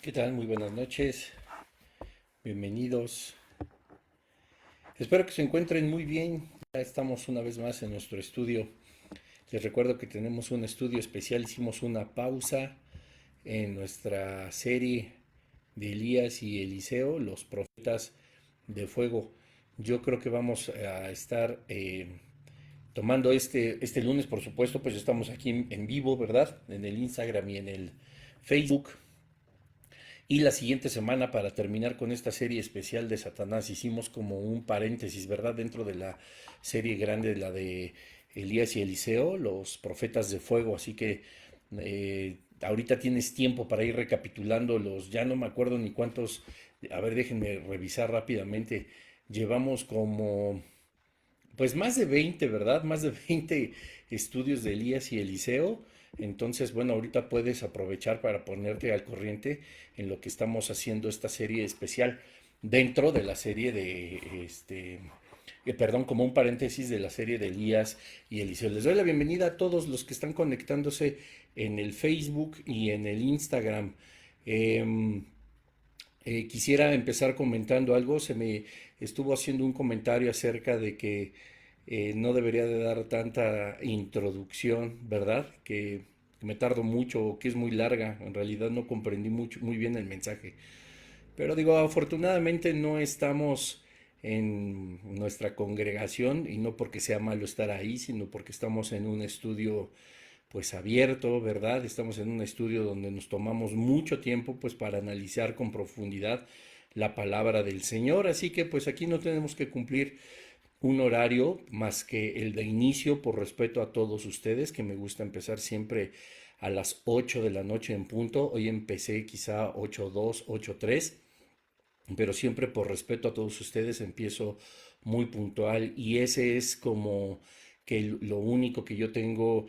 ¿Qué tal? Muy buenas noches. Bienvenidos. Espero que se encuentren muy bien. Ya estamos una vez más en nuestro estudio. Les recuerdo que tenemos un estudio especial. Hicimos una pausa en nuestra serie de Elías y Eliseo, los profetas de fuego. Yo creo que vamos a estar tomando este lunes, por supuesto, pues estamos aquí en vivo, ¿verdad? En el Instagram y en el Facebook. Y la siguiente semana, para terminar con esta serie especial de Satanás, hicimos como un paréntesis, ¿verdad? Dentro de la serie grande, la de Elías y Eliseo, los profetas de fuego. Así que ahorita tienes tiempo para ir recapitulando los, ya no me acuerdo ni cuántos, a ver, déjenme revisar rápidamente. Llevamos como pues más de 20, ¿verdad? Más de 20 estudios de Elías y Eliseo. Entonces, bueno, ahorita puedes aprovechar para ponerte al corriente en lo que estamos haciendo esta serie especial dentro de la serie de, perdón, como un paréntesis de la serie de Elías y Eliseo. Les doy la bienvenida a todos los que están conectándose en el Facebook y en el Instagram. Em, Quisiera empezar comentando algo. Se me estuvo haciendo un comentario acerca de que no debería de dar tanta introducción, ¿verdad? Que me tardo mucho o que es muy larga. En realidad no comprendí mucho, muy bien el mensaje. Pero digo, afortunadamente no estamos en nuestra congregación y no porque sea malo estar ahí, sino porque estamos en un estudio pues abierto, ¿verdad? Estamos en un estudio donde nos tomamos mucho tiempo pues para analizar con profundidad la palabra del Señor, así que pues aquí no tenemos que cumplir un horario más que el de inicio por respeto a todos ustedes, que me gusta empezar siempre a las 8 de la noche en punto. Hoy empecé quizá 8:02, 8:03, pero siempre por respeto a todos ustedes empiezo muy puntual y ese es como que lo único que yo tengo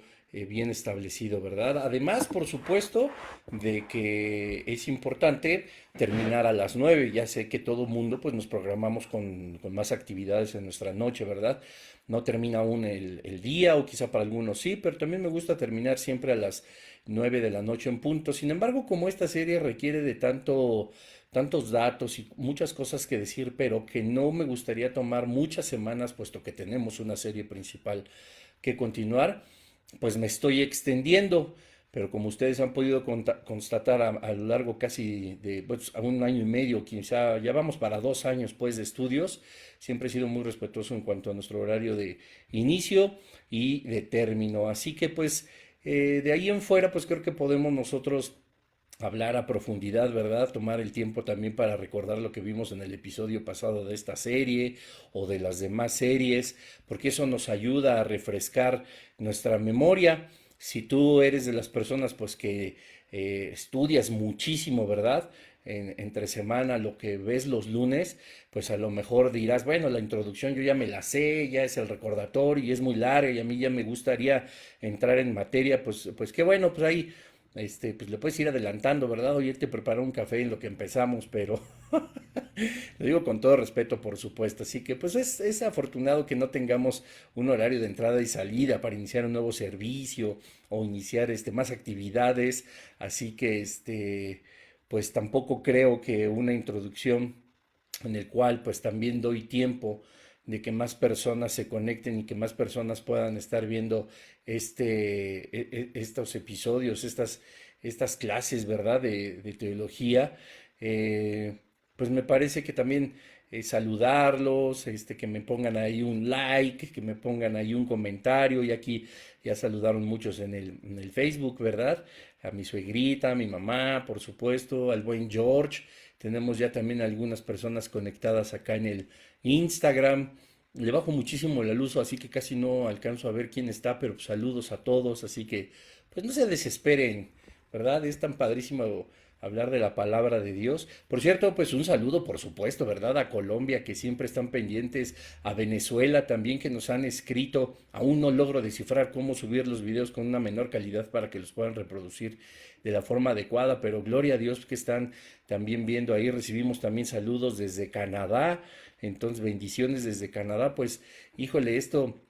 bien establecido, ¿verdad? Además, por supuesto, de que es importante terminar a las 9. Ya sé que todo mundo pues nos programamos con más actividades en nuestra noche, ¿verdad? No termina aún el día o quizá para algunos sí, pero también me gusta terminar siempre a las 9 de la noche en punto. Sin embargo, como esta serie requiere de tantos datos y muchas cosas que decir, pero que no me gustaría tomar muchas semanas, puesto que tenemos una serie principal que continuar, pues me estoy extendiendo. Pero como ustedes han podido constatar a lo largo casi de pues, a un año y medio, quizá ya vamos para 2 años pues de estudios, siempre he sido muy respetuoso en cuanto a nuestro horario de inicio y de término. Así que pues de ahí en fuera pues creo que podemos nosotros hablar a profundidad, ¿verdad? Tomar el tiempo también para recordar lo que vimos en el episodio pasado de esta serie o de las demás series, porque eso nos ayuda a refrescar nuestra memoria. Si tú eres de las personas pues que estudias muchísimo, ¿verdad? Entre semana, lo que ves los lunes, pues a lo mejor dirás, bueno, la introducción yo ya me la sé, ya es el recordatorio y es muy larga y a mí ya me gustaría entrar en materia, pues qué bueno, pues ahí pues le puedes ir adelantando, ¿verdad? Oye, te preparo un café en lo que empezamos, pero lo digo con todo respeto, por supuesto. Así que pues es afortunado que no tengamos un horario de entrada y salida para iniciar un nuevo servicio o iniciar más actividades. Así que pues tampoco creo que una introducción en el cual pues también doy tiempo de que más personas se conecten y que más personas puedan estar viendo estos episodios, estas clases, ¿verdad? De teología. Eh, pues me parece que también saludarlos, que me pongan ahí un like, que me pongan ahí un comentario, y aquí ya saludaron muchos en el Facebook, ¿verdad? A mi suegrita, a mi mamá, por supuesto, al buen George. Tenemos ya también algunas personas conectadas acá en el Instagram. Le bajo muchísimo la luz, así que casi no alcanzo a ver quién está, pero pues saludos a todos, así que pues no se desesperen, ¿verdad? Es tan padrísimo hablar de la palabra de Dios. Por cierto, pues un saludo, por supuesto, ¿verdad? A Colombia, que siempre están pendientes, a Venezuela también, que nos han escrito. Aún no logro descifrar cómo subir los videos con una menor calidad para que los puedan reproducir de la forma adecuada, pero gloria a Dios que están también viendo ahí. Recibimos también saludos desde Canadá, entonces bendiciones desde Canadá. Pues híjole, esto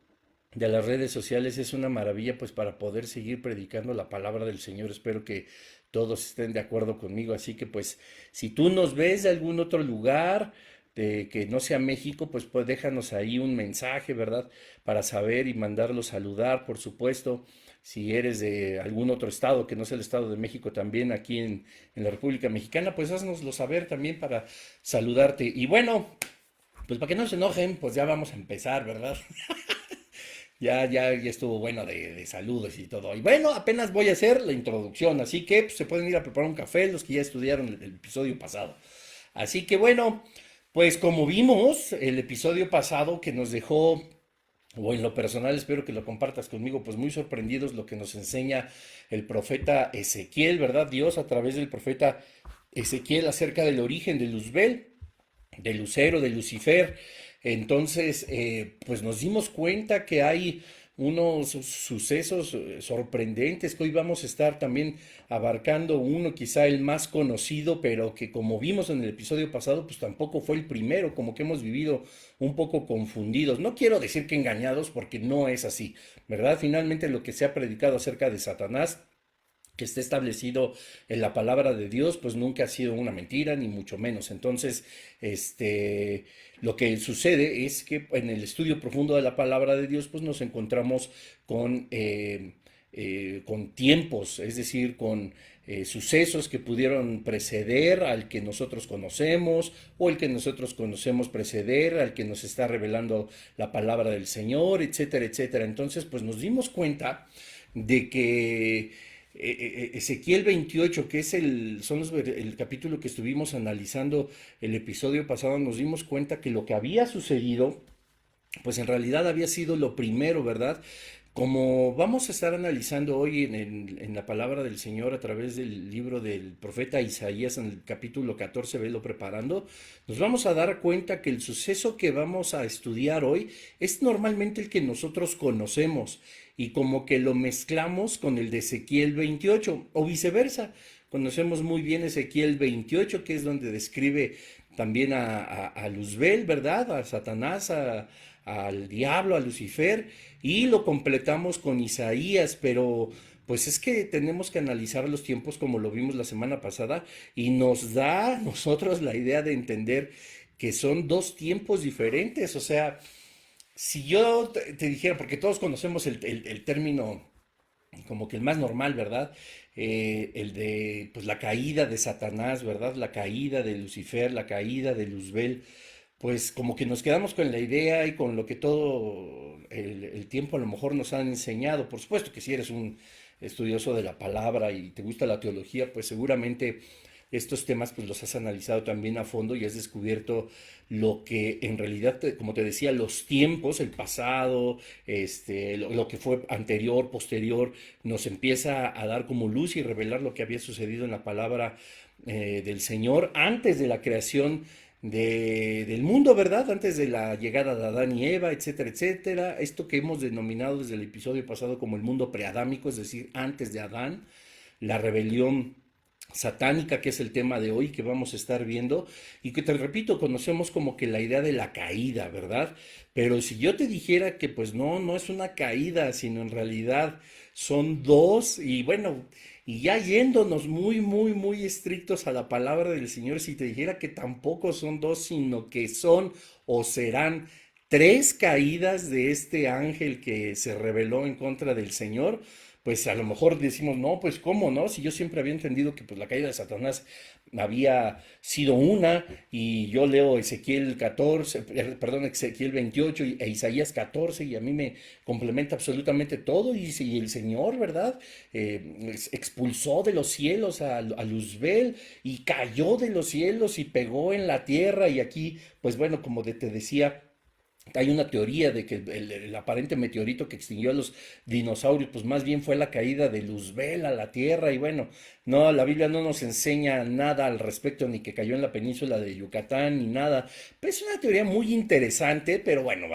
de las redes sociales es una maravilla pues para poder seguir predicando la palabra del Señor. Espero que todos estén de acuerdo conmigo. Así que pues si tú nos ves de algún otro lugar de que no sea México, pues déjanos ahí un mensaje, ¿verdad? Para saber y mandarlo saludar, por supuesto. Si eres de algún otro estado que no sea el Estado de México también aquí en la República Mexicana, pues haznoslo saber también para saludarte. Y bueno, pues para que no se enojen, pues ya vamos a empezar, ¿verdad? Ya estuvo bueno de saludos y todo. Y bueno, apenas voy a hacer la introducción, así que pues, se pueden ir a preparar un café los que ya estudiaron el episodio pasado. Así que bueno, pues como vimos el episodio pasado que nos dejó, o en lo personal espero que lo compartas conmigo, pues muy sorprendidos lo que nos enseña el profeta Ezequiel, ¿verdad? Dios a través del profeta Ezequiel acerca del origen de Luzbel, de Lucero, de Lucifer. Entonces, pues nos dimos cuenta que hay unos sucesos sorprendentes que hoy vamos a estar también abarcando uno, quizá el más conocido, pero que como vimos en el episodio pasado, pues tampoco fue el primero, como que hemos vivido un poco confundidos. No quiero decir que engañados, porque no es así, ¿verdad? Finalmente lo que se ha predicado acerca de Satanás que esté establecido en la palabra de Dios, pues nunca ha sido una mentira, ni mucho menos. Entonces, lo que sucede es que en el estudio profundo de la palabra de Dios, pues nos encontramos con tiempos, es decir, con sucesos que pudieron preceder al que nosotros conocemos, o el que nosotros conocemos preceder al que nos está revelando la palabra del Señor, etcétera, etcétera. Entonces, pues nos dimos cuenta de que Ezequiel 28, que es el capítulo que estuvimos analizando el episodio pasado, nos dimos cuenta que lo que había sucedido, pues en realidad había sido lo primero, ¿verdad? Como vamos a estar analizando hoy en la palabra del Señor a través del libro del profeta Isaías en el capítulo 14, velo preparando, nos vamos a dar cuenta que el suceso que vamos a estudiar hoy es normalmente el que nosotros conocemos y como que lo mezclamos con el de Ezequiel 28 o viceversa. Conocemos muy bien Ezequiel 28, que es donde describe también a Luzbel, ¿verdad? A Satanás, al diablo, a Lucifer, y lo completamos con Isaías, pero pues es que tenemos que analizar los tiempos como lo vimos la semana pasada y nos da a nosotros la idea de entender que son dos tiempos diferentes, o sea, si yo te dijera, porque todos conocemos el término como que el más normal, ¿verdad? El de pues la caída de Satanás, ¿verdad? La caída de Lucifer, la caída de Luzbel, pues como que nos quedamos con la idea y con lo que todo el tiempo a lo mejor nos han enseñado. Por supuesto que si eres un estudioso de la palabra y te gusta la teología, pues seguramente estos temas pues los has analizado también a fondo y has descubierto lo que en realidad, como te decía, los tiempos, el pasado, lo que fue anterior, posterior, nos empieza a dar como luz y revelar lo que había sucedido en la palabra del Señor antes de la creación del mundo, ¿verdad? Antes de la llegada de Adán y Eva, etcétera, etcétera. Esto que hemos denominado desde el episodio pasado como el mundo preadámico, es decir, antes de Adán, la rebelión satánica, que es el tema de hoy que vamos a estar viendo, y que te repito, conocemos como que la idea de la caída, ¿verdad? Pero si yo te dijera que pues no es una caída, sino en realidad son dos, y bueno, y ya yéndonos muy estrictos a la palabra del Señor, si te dijera que tampoco son dos, sino que son o serán tres caídas de este ángel que se rebeló en contra del Señor, pues a lo mejor decimos, no, pues cómo, ¿no? Si yo siempre había entendido que pues la caída de Satanás había sido una, y yo leo Ezequiel 14, perdón, Ezequiel 28 e Isaías 14, y a mí me complementa absolutamente todo, y si el Señor, ¿verdad? Expulsó de los cielos a Luzbel, y cayó de los cielos y pegó en la tierra, y aquí, pues bueno, como te decía, hay una teoría de que el aparente meteorito que extinguió a los dinosaurios, pues más bien fue la caída de Luzbel a la Tierra. Y bueno, no, la Biblia no nos enseña nada al respecto, ni que cayó en la península de Yucatán, ni nada. Pero es una teoría muy interesante, pero bueno,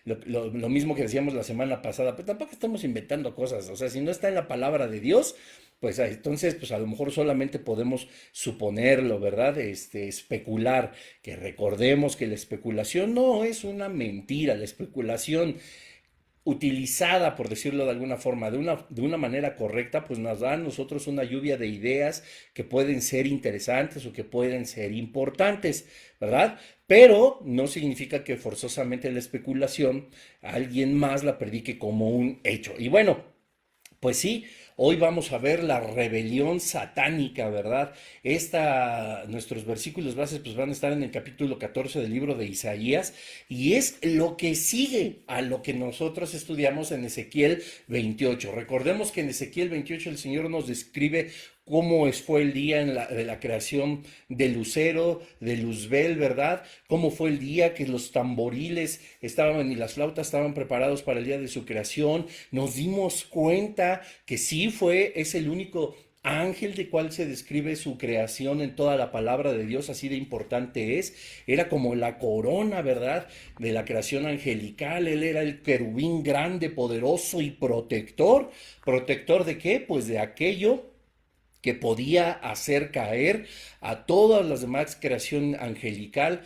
lo mismo que decíamos la semana pasada, pero tampoco estamos inventando cosas. O sea, si no está en la palabra de Dios, pues entonces, pues a lo mejor solamente podemos suponerlo, ¿verdad? Especular, que recordemos que la especulación no es una mentira, la especulación utilizada, por decirlo de alguna forma, de una manera correcta, pues nos da a nosotros una lluvia de ideas que pueden ser interesantes o que pueden ser importantes, ¿verdad? Pero no significa que forzosamente la especulación a alguien más la predique como un hecho. Y bueno, pues sí, hoy vamos a ver la rebelión satánica, ¿verdad? Nuestros versículos bases pues van a estar en el capítulo 14 del libro de Isaías y es lo que sigue a lo que nosotros estudiamos en Ezequiel 28. Recordemos que en Ezequiel 28 el Señor nos describe fue el día de la creación de Lucero, de Luzbel, ¿verdad? Cómo fue el día que los tamboriles estaban y las flautas estaban preparados para el día de su creación. Nos dimos cuenta que sí es el único ángel de cual se describe su creación en toda la palabra de Dios, así de importante es. Era como la corona, ¿verdad? De la creación angelical. Él era el querubín grande, poderoso y protector. ¿Protector de qué? Pues de aquello que podía hacer caer a todas las demás creación angelical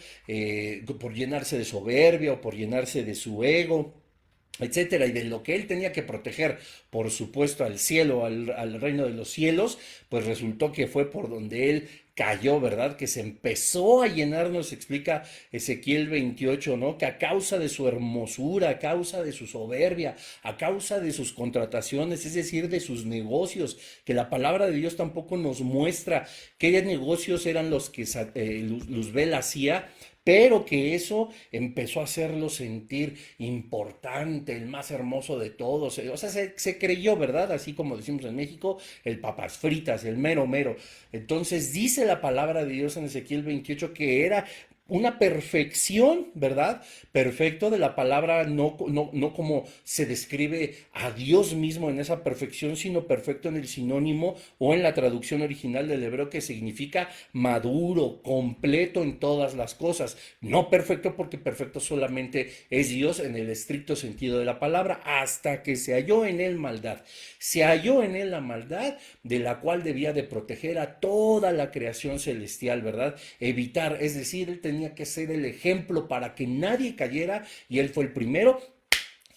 por llenarse de soberbia o por llenarse de su ego, etcétera, y de lo que él tenía que proteger, por supuesto, al cielo, al reino de los cielos, pues resultó que fue por donde él cayó, ¿verdad? Que se empezó a llenar, nos explica Ezequiel 28, ¿no? Que a causa de su hermosura, a causa de su soberbia, a causa de sus contrataciones, es decir, de sus negocios, que la palabra de Dios tampoco nos muestra qué negocios eran los que Luzbel hacía, pero que eso empezó a hacerlo sentir importante, el más hermoso de todos. O sea, se creyó, ¿verdad? Así como decimos en México, el papas fritas, el mero mero. Entonces dice la palabra de Dios en Ezequiel 28 que era una perfección, ¿verdad? Perfecto de la palabra, no como se describe a Dios mismo en esa perfección, sino perfecto en el sinónimo o en la traducción original del hebreo que significa maduro, completo en todas las cosas. No perfecto porque perfecto solamente es Dios en el estricto sentido de la palabra, hasta que se halló en él maldad. Se halló en él la maldad de la cual debía de proteger a toda la creación celestial, ¿verdad? Evitar, es decir, él tenía que ser el ejemplo para que nadie cayera y él fue el primero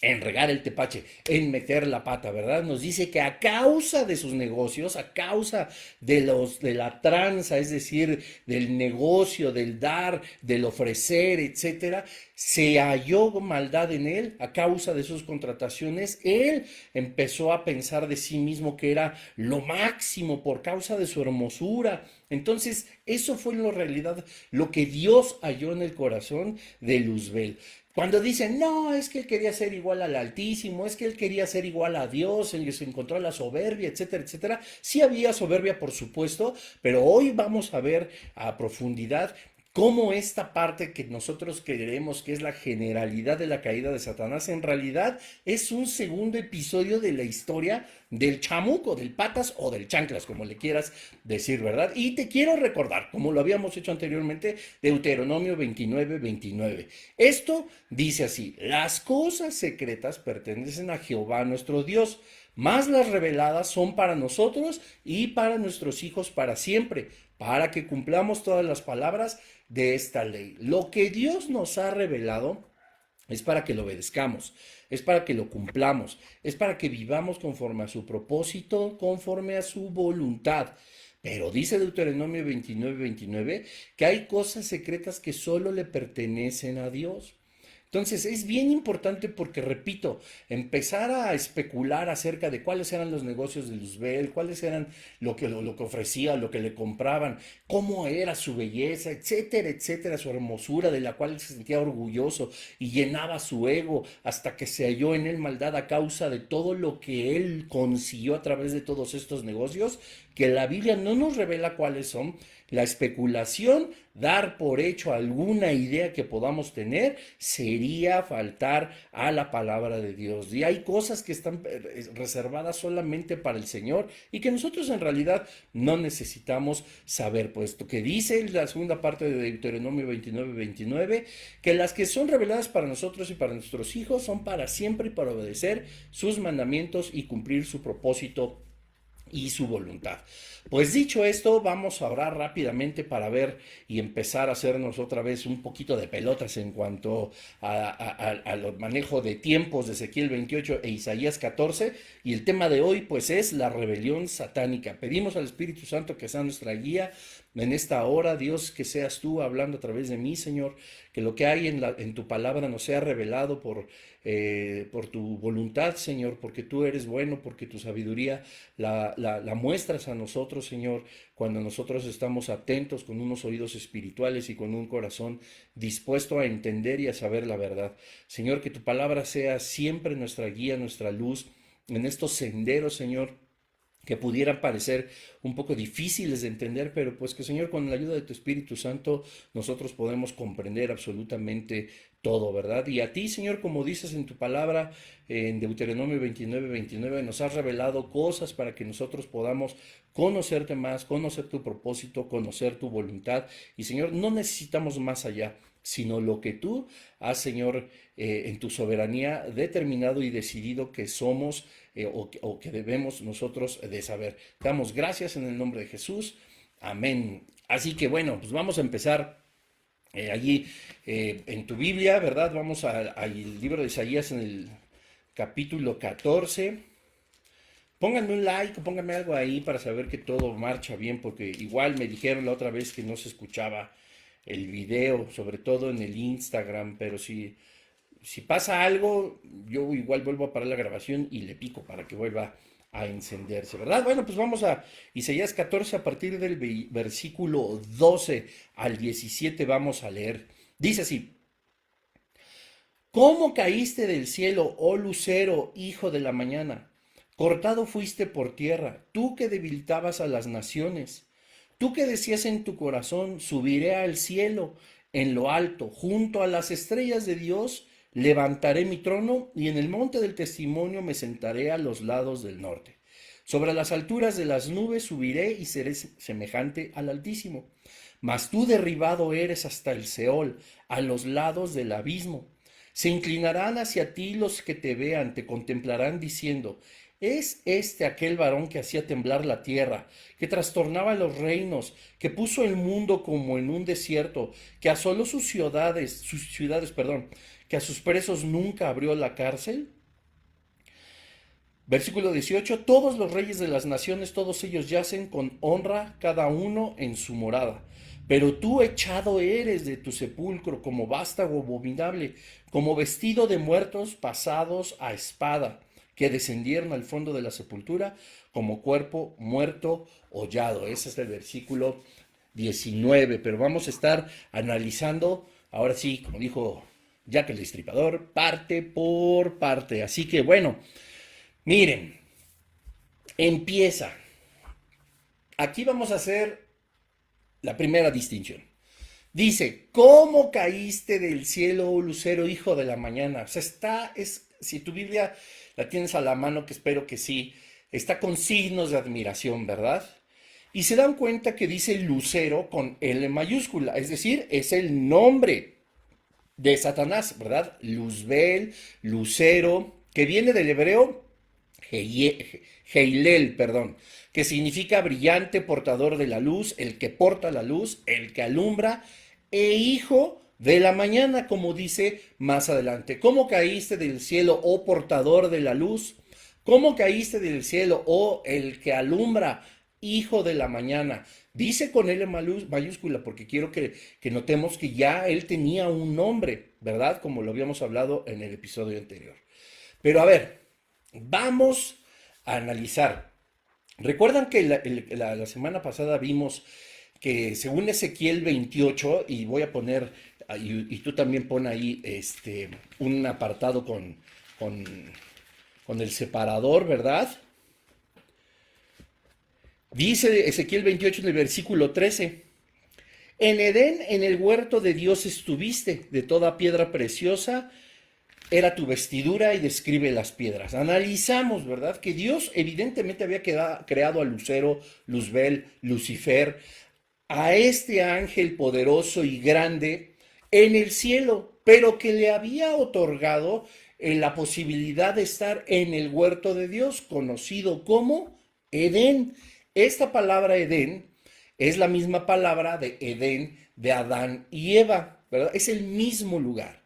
en regar el tepache, en meter la pata, ¿verdad? Nos dice que a causa de sus negocios, a causa de la tranza, es decir, del negocio, del dar, del ofrecer, etcétera, se halló maldad en él a causa de sus contrataciones. Él empezó a pensar de sí mismo que era lo máximo por causa de su hermosura. Entonces, eso fue en realidad lo que Dios halló en el corazón de Luzbel. Cuando dicen, no, es que él quería ser igual al Altísimo, es que él quería ser igual a Dios, él se encontró la soberbia, etcétera, etcétera. Sí había soberbia, por supuesto, pero hoy vamos a ver a profundidad cómo esta parte que nosotros creemos que es la generalidad de la caída de Satanás, en realidad es un segundo episodio de la historia del chamuco, del patas o del chanclas, como le quieras decir, ¿verdad? Y te quiero recordar, como lo habíamos hecho anteriormente, Deuteronomio 29, 29. Esto dice así: las cosas secretas pertenecen a Jehová nuestro Dios, más las reveladas son para nosotros y para nuestros hijos para siempre, para que cumplamos todas las palabras de esta ley. Lo que Dios nos ha revelado es para que lo obedezcamos, es para que lo cumplamos, es para que vivamos conforme a su propósito, conforme a su voluntad. Pero dice Deuteronomio 29, 29 que hay cosas secretas que solo le pertenecen a Dios. Entonces es bien importante porque, repito, empezar a especular acerca de cuáles eran los negocios de Luzbel, cuáles eran lo que ofrecía, lo que le compraban, cómo era su belleza, etcétera, etcétera, su hermosura de la cual él se sentía orgulloso y llenaba su ego hasta que se halló en él maldad a causa de todo lo que él consiguió a través de todos estos negocios, que la Biblia no nos revela cuáles son. La especulación, dar por hecho alguna idea que podamos tener, sería faltar a la palabra de Dios. Y hay cosas que están reservadas solamente para el Señor y que nosotros en realidad no necesitamos saber, puesto que dice la segunda parte de Deuteronomio 29, 29, que las que son reveladas para nosotros y para nuestros hijos son para siempre y para obedecer sus mandamientos y cumplir su propósito y su voluntad. Pues dicho esto, vamos a orar rápidamente para ver y empezar a hacernos otra vez un poquito de pelotas en cuanto al manejo de tiempos de Ezequiel 28 e Isaías 14. Y el tema de hoy pues es la rebelión satánica. Pedimos al Espíritu Santo que sea nuestra guía en esta hora, Dios, que seas tú hablando a través de mí, Señor, que lo que hay en tu palabra nos sea revelado por tu voluntad, Señor, porque tú eres bueno, porque tu sabiduría la muestras a nosotros, Señor, cuando nosotros estamos atentos con unos oídos espirituales y con un corazón dispuesto a entender y a saber la verdad. Señor, que tu palabra sea siempre nuestra guía, nuestra luz en estos senderos, Señor, que pudieran parecer un poco difíciles de entender, pero pues que Señor, con la ayuda de tu Espíritu Santo, nosotros podemos comprender absolutamente todo, ¿verdad? Y a ti, Señor, como dices en tu palabra, en Deuteronomio 29, nos has revelado cosas para que nosotros podamos conocerte más, conocer tu propósito, conocer tu voluntad. Y Señor, no necesitamos más allá, sino lo que tú has, Señor, en tu soberanía determinado y decidido que somos o que debemos nosotros de saber. Damos gracias en el nombre de Jesús. Amén. Así que bueno, pues vamos a empezar allí en tu Biblia, ¿verdad? Vamos al libro de Isaías en el capítulo 14. Pónganme un like, pónganme algo ahí para saber que todo marcha bien, porque igual me dijeron la otra vez que no se escuchaba el video, sobre todo en el Instagram, pero si pasa algo, yo igual vuelvo a parar la grabación y le pico para que vuelva a encenderse, ¿verdad? Bueno, pues vamos a Isaías 14 a partir del versículo 12 al 17 vamos a leer. Dice así: ¿Cómo caíste del cielo, oh lucero, hijo de la mañana? Cortado fuiste por tierra, tú que debilitabas a las naciones. Tú que decías en tu corazón, subiré al cielo, en lo alto, junto a las estrellas de Dios, levantaré mi trono y en el monte del testimonio me sentaré a los lados del norte. Sobre las alturas de las nubes subiré y seré semejante al Altísimo. Mas tú derribado eres hasta el Seol, a los lados del abismo. Se inclinarán hacia ti los que te vean, te contemplarán diciendo: ¿Es este aquel varón que hacía temblar la tierra, que trastornaba los reinos, que puso el mundo como en un desierto, que asoló sus ciudades, que a sus presos nunca abrió la cárcel? Versículo 18: Todos los reyes de las naciones, todos ellos yacen con honra, cada uno en su morada. Pero tú echado eres de tu sepulcro como vástago abominable, como vestido de muertos pasados a espada, que descendieron al fondo de la sepultura como cuerpo muerto hollado. Ese es el versículo 19, pero vamos a estar analizando, ahora sí, como dijo Jack el Destripador, parte por parte. Así que bueno, miren, empieza. Aquí vamos a hacer la primera distinción. Dice: ¿Cómo caíste del cielo, oh lucero, hijo de la mañana? O sea, si tu Biblia la tienes a la mano, que espero que sí, está con signos de admiración, ¿verdad? Y se dan cuenta que dice lucero con L mayúscula, es decir, es el nombre de Satanás, ¿verdad? Luzbel, lucero, que viene del hebreo Heilel, perdón, que significa brillante, portador de la luz, el que porta la luz, el que alumbra, e hijo de la mañana, como dice más adelante. ¿Cómo caíste del cielo, oh portador de la luz? ¿Cómo caíste del cielo, oh el que alumbra, hijo de la mañana? Dice con L mayúscula porque quiero que notemos que ya él tenía un nombre, ¿verdad? Como lo habíamos hablado en el episodio anterior. Pero a ver, vamos a analizar. Recuerdan que la semana pasada vimos que según Ezequiel 28, y voy a poner, y tú también pon ahí un apartado con, con el separador, ¿verdad? Dice Ezequiel 28 en el versículo 13: En Edén, en el huerto de Dios estuviste, de toda piedra preciosa era tu vestidura, y describe las piedras. Analizamos, ¿verdad? Que Dios evidentemente había creado a Lucero, Luzbel, Lucifer, a este ángel poderoso y grande en el cielo, pero que le había otorgado la posibilidad de estar en el huerto de Dios, conocido como Edén. Esta palabra Edén es la misma palabra de Edén de Adán y Eva, ¿verdad? Es el mismo lugar.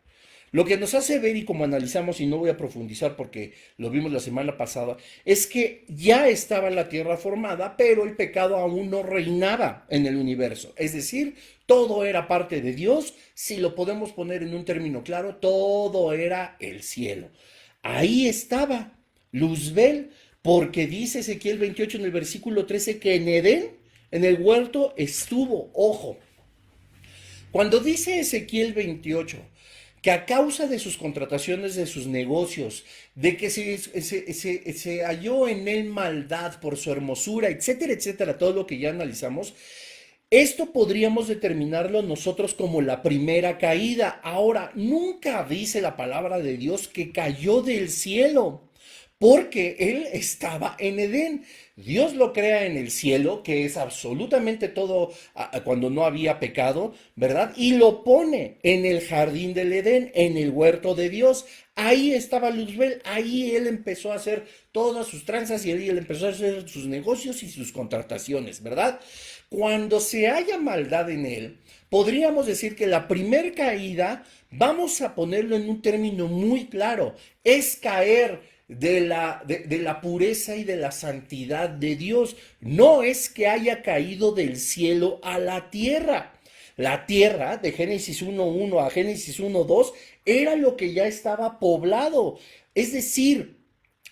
Lo que nos hace ver y como analizamos, y no voy a profundizar porque lo vimos la semana pasada, es que ya estaba la tierra formada, pero el pecado aún no reinaba en el universo. Es decir, todo era parte de Dios. Si lo podemos poner en un término claro, todo era el cielo. Ahí estaba Luzbel, porque dice Ezequiel 28 en el versículo 13 que en Edén, en el huerto, estuvo. Ojo, cuando dice Ezequiel 28 que a causa de sus contrataciones, de sus negocios, de que se halló en él maldad por su hermosura, etcétera, etcétera, todo lo que ya analizamos, esto podríamos determinarlo nosotros como la primera caída. Ahora, nunca dice la palabra de Dios que cayó del cielo, porque él estaba en Edén. Dios lo crea en el cielo, que es absolutamente todo cuando no había pecado, ¿verdad? Y lo pone en el jardín del Edén, en el huerto de Dios. Ahí estaba Luzbel, ahí él empezó a hacer todas sus tranzas y ahí él empezó a hacer sus negocios y sus contrataciones, ¿verdad? Cuando se haya maldad en él, podríamos decir que la primer caída, vamos a ponerlo en un término muy claro, es caer de la pureza y de la santidad de Dios. No es que haya caído del cielo a la tierra. La tierra, de Génesis 1.1 a Génesis 1.2, era lo que ya estaba poblado. Es decir,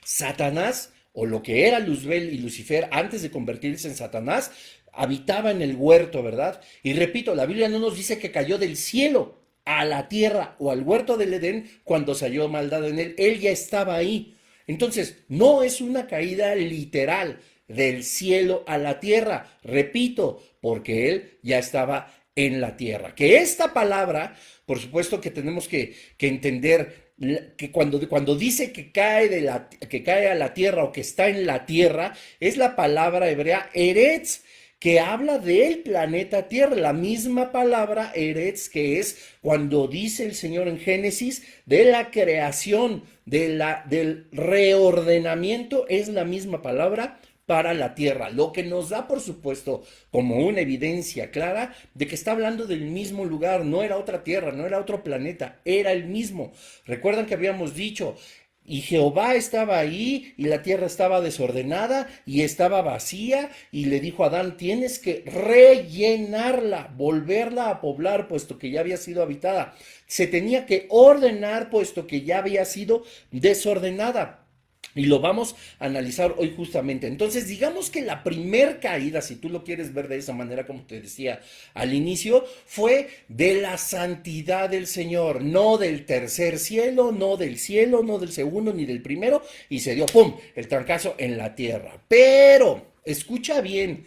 Satanás, o lo que era Luzbel y Lucifer antes de convertirse en Satanás, habitaba en el huerto, ¿verdad? Y repito, la Biblia no nos dice que cayó del cielo a la tierra o al huerto del Edén cuando se halló maldad en él. Él ya estaba ahí. Entonces, no es una caída literal del cielo a la tierra, repito, porque él ya estaba en la tierra. Que esta palabra, por supuesto que tenemos que entender que cuando dice que cae a la tierra o que está en la tierra, es la palabra hebrea eretz, que habla del planeta Tierra, la misma palabra Eretz que es cuando dice el Señor en Génesis de la creación, del reordenamiento, es la misma palabra para la tierra, lo que nos da por supuesto como una evidencia clara de que está hablando del mismo lugar, no era otra tierra, no era otro planeta, era el mismo. Recuerdan que habíamos dicho, y Jehová estaba ahí y la tierra estaba desordenada y estaba vacía y le dijo a Adán, tienes que rellenarla, volverla a poblar puesto que ya había sido habitada. Se tenía que ordenar puesto que ya había sido desordenada. Y lo vamos a analizar hoy justamente. Entonces, digamos que la primer caída, si tú lo quieres ver de esa manera, como te decía al inicio, fue de la santidad del Señor, no del tercer cielo, no del segundo, ni del primero, y se dio, ¡pum!, el trancazo en la tierra. Pero, escucha bien,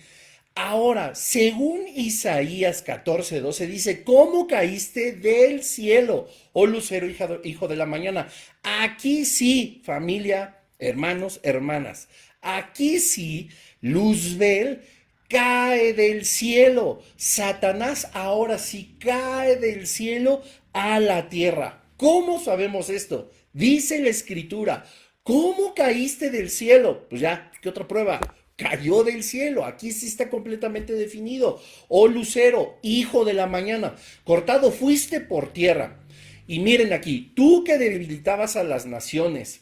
ahora, según Isaías 14:12 dice, ¿cómo caíste del cielo, oh lucero, hijo de la mañana? Aquí sí, familia, hermanos, hermanas, aquí sí, Luzbel cae del cielo. Satanás ahora sí cae del cielo a la tierra. ¿Cómo sabemos esto? Dice la escritura, ¿cómo caíste del cielo? Pues ya, ¿qué otra prueba? Cayó del cielo, aquí sí está completamente definido. Oh lucero, hijo de la mañana, cortado fuiste por tierra. Y miren aquí, tú que debilitabas a las naciones,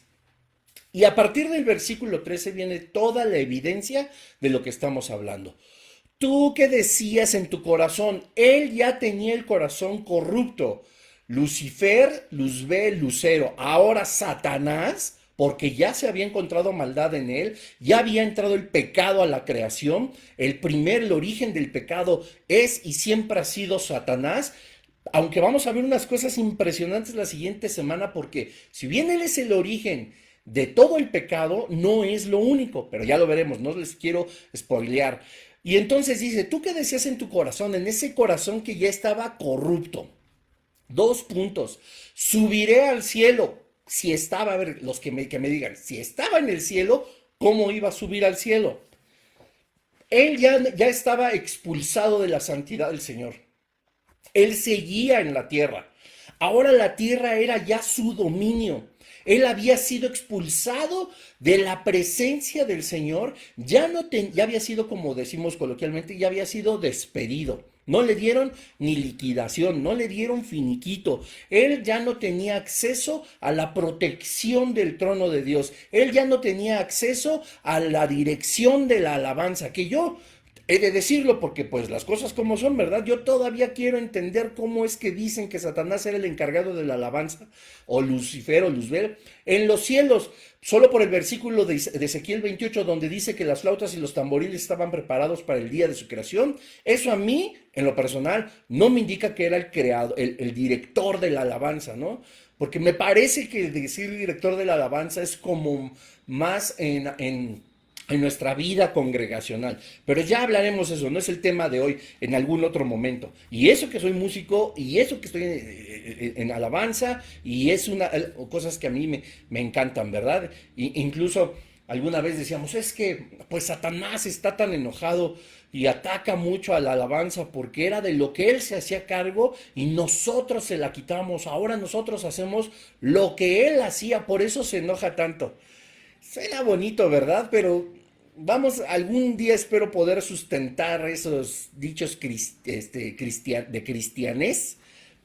y a partir del versículo 13 viene toda la evidencia de lo que estamos hablando. Tú que decías en tu corazón, él ya tenía el corazón corrupto. Lucifer, Luzbel, Lucero, ahora Satanás, porque ya se había encontrado maldad en él, ya había entrado el pecado a la creación, el origen del pecado es y siempre ha sido Satanás, aunque vamos a ver unas cosas impresionantes la siguiente semana, porque si bien él es el origen de todo el pecado, no es lo único, pero ya lo veremos, no les quiero spoilear. Y entonces dice, ¿tú qué decías en tu corazón? En ese corazón que ya estaba corrupto. 2 puntos. Subiré al cielo. Si estaba, a ver, los que me digan, si estaba en el cielo, ¿cómo iba a subir al cielo? Él ya estaba expulsado de la santidad del Señor. Él seguía en la tierra. Ahora la tierra era ya su dominio. Él había sido expulsado de la presencia del Señor, ya había sido, como decimos coloquialmente, ya había sido despedido. No le dieron ni liquidación, no le dieron finiquito. Él ya no tenía acceso a la protección del trono de Dios. Él ya no tenía acceso a la dirección de la alabanza, que yo he de decirlo porque pues las cosas como son, ¿verdad? Yo todavía quiero entender cómo es que dicen que Satanás era el encargado de la alabanza, o Lucifer o Luzbel, en los cielos, solo por el versículo de Ezequiel 28, donde dice que las flautas y los tamboriles estaban preparados para el día de su creación. Eso a mí, en lo personal, no me indica que era el creador, el director de la alabanza, ¿no? Porque me parece que decir director de la alabanza es como más en nuestra vida congregacional. Pero ya hablaremos eso, no es el tema de hoy, en algún otro momento. Y eso que soy músico, y eso que estoy en alabanza, y es cosas que a mí me encantan, ¿verdad? Incluso alguna vez decíamos, es que pues Satanás está tan enojado y ataca mucho a la alabanza porque era de lo que él se hacía cargo y nosotros se la quitamos. Ahora nosotros hacemos lo que él hacía, por eso se enoja tanto. Suena bonito, ¿verdad? Pero vamos, algún día espero poder sustentar esos dichos de cristianés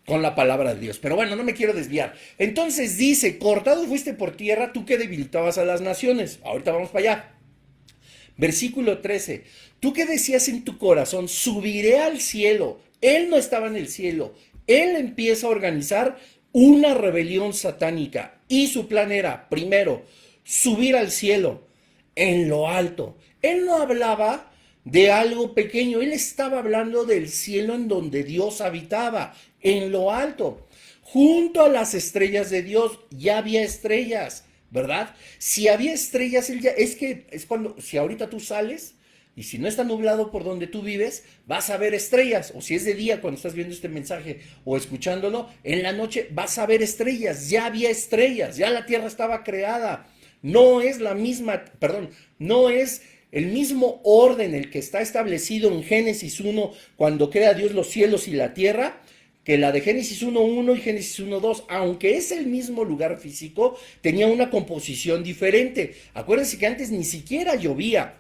con la palabra de Dios. Pero bueno, no me quiero desviar. Entonces dice, cortado fuiste por tierra, tú que debilitabas a las naciones. Ahorita vamos para allá. Versículo 13. Tú que decías en tu corazón, subiré al cielo. Él no estaba en el cielo. Él empieza a organizar una rebelión satánica. Y su plan era, primero, subir al cielo, en lo alto. Él no hablaba de algo pequeño, él estaba hablando del cielo en donde Dios habitaba, en lo alto. Junto a las estrellas de Dios ya había estrellas, ¿verdad? Si había estrellas, es cuando, si ahorita tú sales y si no está nublado por donde tú vives, vas a ver estrellas. O si es de día cuando estás viendo este mensaje o escuchándolo, en la noche vas a ver estrellas. Ya había estrellas, ya la tierra estaba creada. No es la misma, perdón, no es el mismo orden el que está establecido en Génesis 1 cuando crea Dios los cielos y la tierra, que la de Génesis 1.1 y Génesis 1.2, aunque es el mismo lugar físico, tenía una composición diferente. Acuérdense que antes ni siquiera llovía.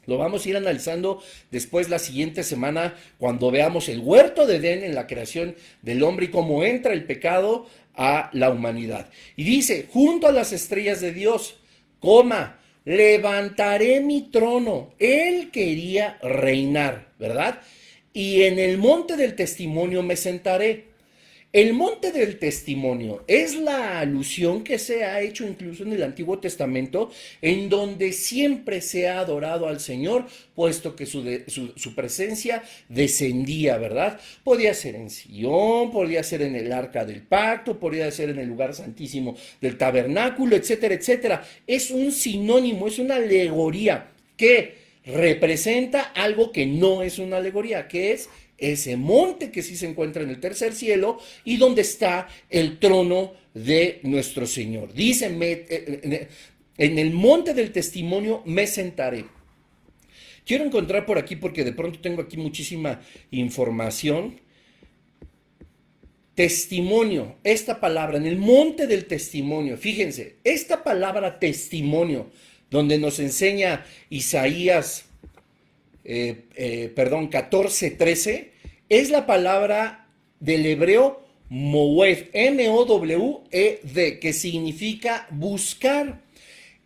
Lo vamos a ir analizando después la siguiente semana cuando veamos el huerto de Edén en la creación del hombre y cómo entra el pecado a la humanidad. Y dice, junto a las estrellas de Dios, levantaré mi trono. Él quería reinar, ¿verdad? Y en el monte del testimonio me sentaré. El monte del testimonio es la alusión que se ha hecho incluso en el Antiguo Testamento, en donde siempre se ha adorado al Señor, puesto que su presencia descendía, ¿verdad? Podía ser en Sion, podía ser en el Arca del Pacto, podía ser en el lugar santísimo del tabernáculo, etcétera, etcétera. Es un sinónimo, es una alegoría que representa algo que no es una alegoría, que es ese monte que sí se encuentra en el tercer cielo y donde está el trono de nuestro Señor. Dice, en el monte del testimonio me sentaré. Quiero encontrar por aquí porque de pronto tengo aquí muchísima información. Testimonio, esta palabra, en el monte del testimonio, fíjense, esta palabra testimonio, donde nos enseña Isaías 14:13, es la palabra del hebreo mowed, M-O-W-E-D, que significa buscar.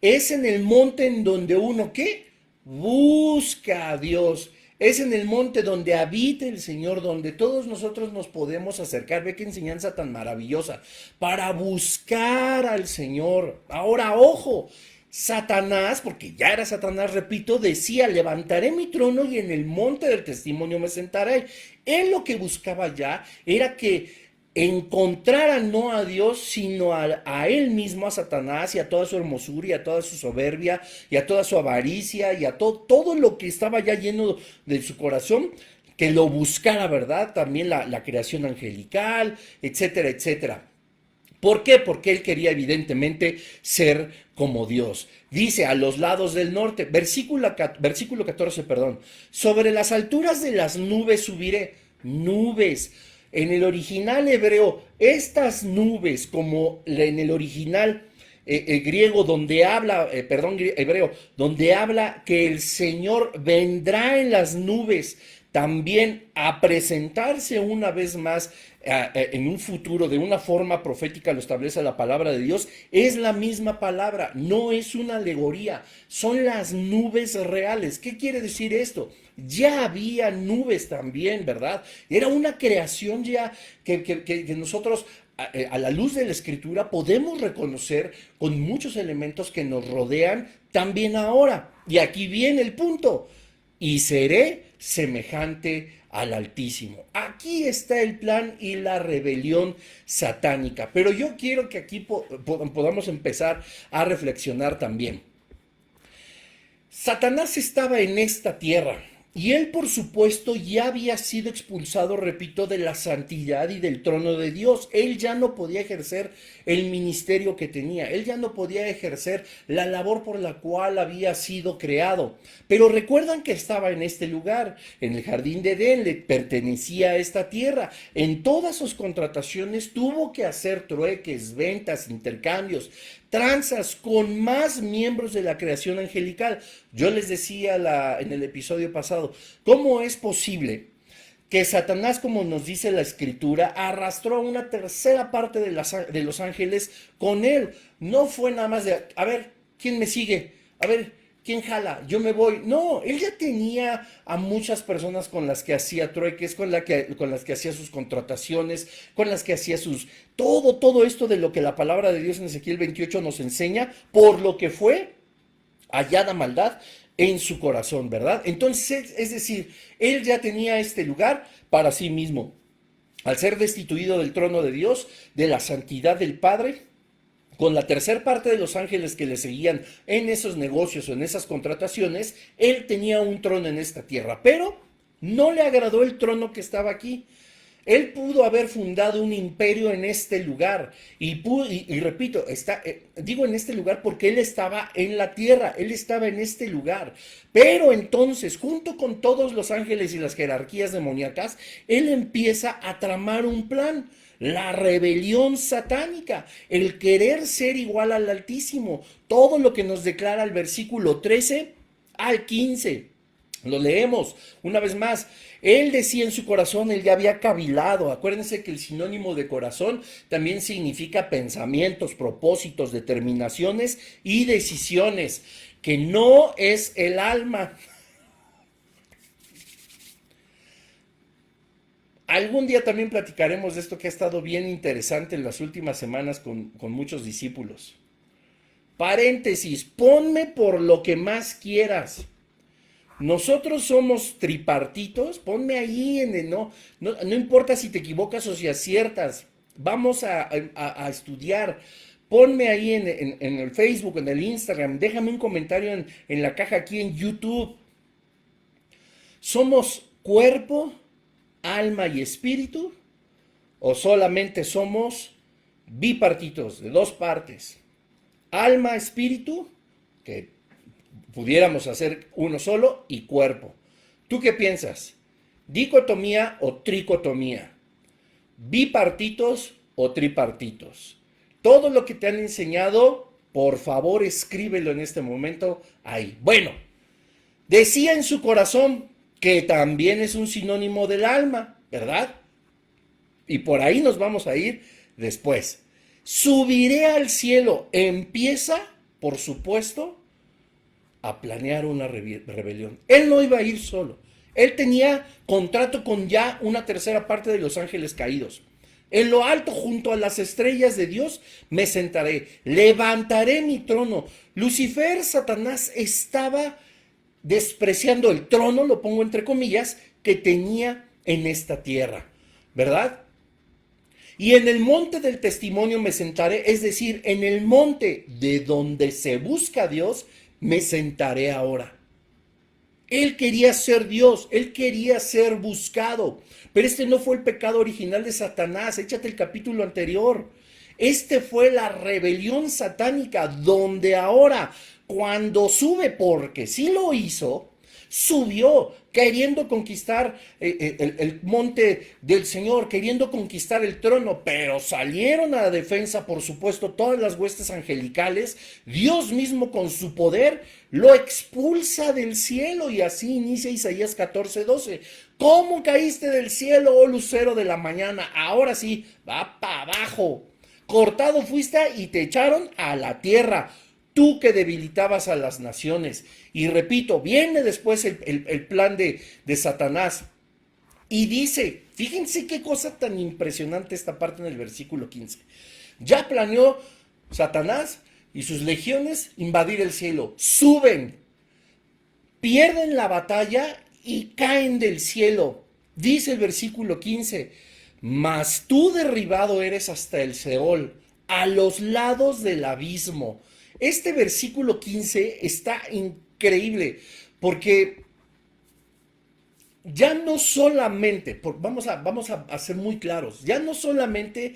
Es en el monte en donde uno, ¿qué? Busca a Dios. Es en el monte donde habita el Señor, donde todos nosotros nos podemos acercar. Ve qué enseñanza tan maravillosa. Para buscar al Señor. Ahora, ojo, Satanás, porque ya era Satanás, repito, decía, levantaré mi trono y en el monte del testimonio me sentaré. Él lo que buscaba ya era que encontrara no a Dios, sino a él mismo, a Satanás, y a toda su hermosura, y a toda su soberbia, y a toda su avaricia, y a todo lo que estaba ya lleno de su corazón, que lo buscara, ¿verdad? También la creación angelical, etcétera, etcétera. ¿Por qué? Porque él quería evidentemente ser como Dios. Dice, a los lados del norte, versículo 14, perdón, sobre las alturas de las nubes subiré. Nubes. En el original hebreo, estas nubes, como en el original griego donde habla, hebreo, donde habla que el Señor vendrá en las nubes también a presentarse una vez más en un futuro, de una forma profética, lo establece la palabra de Dios, es la misma palabra, no es una alegoría, son las nubes reales. ¿Qué quiere decir esto? Ya había nubes también, ¿verdad? Era una creación ya que nosotros a la luz de la escritura podemos reconocer con muchos elementos que nos rodean también ahora. Y aquí viene el punto. Y seré semejante al Altísimo. Aquí está el plan y la rebelión satánica. Pero yo quiero que aquí podamos empezar a reflexionar también. Satanás estaba en esta tierra y él, por supuesto, ya había sido expulsado, repito, de la santidad y del trono de Dios. Él ya no podía ejercer el ministerio que tenía. Él ya no podía ejercer la labor por la cual había sido creado. Pero recuerdan que estaba en este lugar, en el jardín de Edén, le pertenecía a esta tierra. En todas sus contrataciones tuvo que hacer trueques, ventas, intercambios, tranzas con más miembros de la creación angelical. Yo les decía en el episodio pasado, ¿cómo es posible que Satanás, como nos dice la escritura, arrastró a una tercera parte de los ángeles con él? No fue nada más de, a ver, ¿quién me sigue? A ver, ¿quién jala? Yo me voy. No, él ya tenía a muchas personas con las que hacía trueques, con las que hacía sus contrataciones, con las que hacía todo esto de lo que la palabra de Dios en Ezequiel 28 nos enseña, por lo que fue hallada maldad en su corazón, ¿verdad? Entonces, es decir, él ya tenía este lugar para sí mismo. Al ser destituido del trono de Dios, de la santidad del Padre, con la tercera parte de los ángeles que le seguían en esos negocios o en esas contrataciones, él tenía un trono en esta tierra, pero no le agradó el trono que estaba aquí. Él pudo haber fundado un imperio en este lugar y repito, digo en este lugar porque él estaba en la tierra, él estaba en este lugar. Pero entonces, junto con todos los ángeles y las jerarquías demoníacas, él empieza a tramar un plan. La rebelión satánica, el querer ser igual al Altísimo, todo lo que nos declara el versículo 13 al 15. Lo leemos una vez más. Él decía en su corazón, él ya había cavilado. Acuérdense que el sinónimo de corazón también significa pensamientos, propósitos, determinaciones y decisiones, que no es el alma. Algún día también platicaremos de esto que ha estado bien interesante en las últimas semanas con muchos discípulos. Paréntesis, ponme por lo que más quieras. Nosotros somos tripartitos, ponme ahí no importa si te equivocas o si aciertas, vamos a estudiar, ponme ahí en el Facebook, en el Instagram, déjame un comentario en la caja aquí en YouTube. ¿Somos cuerpo, alma y espíritu? ¿O solamente somos bipartitos, de dos partes? Alma, espíritu, que pudiéramos hacer uno solo, y cuerpo. ¿Tú qué piensas? ¿Dicotomía o tricotomía? ¿Bipartitos o tripartitos? Todo lo que te han enseñado, por favor, escríbelo en este momento ahí. Bueno, decía en su corazón que también es un sinónimo del alma, ¿verdad? Y por ahí nos vamos a ir después. Subiré al cielo. Empieza, por supuesto, a planear una rebelión. Él no iba a ir solo. Él tenía contrato con ya una tercera parte de los ángeles caídos. En lo alto, junto a las estrellas de Dios, me sentaré. Levantaré mi trono. Lucifer, Satanás, estaba despreciando el trono, lo pongo entre comillas, que tenía en esta tierra, ¿verdad? Y en el monte del testimonio me sentaré, es decir, en el monte de donde se busca a Dios, me sentaré ahora. Él quería ser Dios, él quería ser buscado, pero este no fue el pecado original de Satanás. Échate el capítulo anterior. Este fue la rebelión satánica, donde ahora, cuando sube, porque sí lo hizo, subió queriendo conquistar el monte del Señor, queriendo conquistar el trono, pero salieron a la defensa, por supuesto, todas las huestes angelicales. Dios mismo con su poder lo expulsa del cielo, y así inicia Isaías 14:12. ¿Cómo caíste del cielo, oh lucero de la mañana? Ahora sí, va para abajo. Cortado fuiste y te echaron a la tierra, tú que debilitabas a las naciones. Y repito, viene después el plan de Satanás. Y dice, fíjense qué cosa tan impresionante esta parte en el versículo 15. Ya planeó Satanás y sus legiones invadir el cielo. Suben, pierden la batalla y caen del cielo. Dice el versículo 15, mas tú derribado eres hasta el Seol, a los lados del abismo. Este versículo 15 está increíble, porque ya no solamente, vamos a ser muy claros, ya no solamente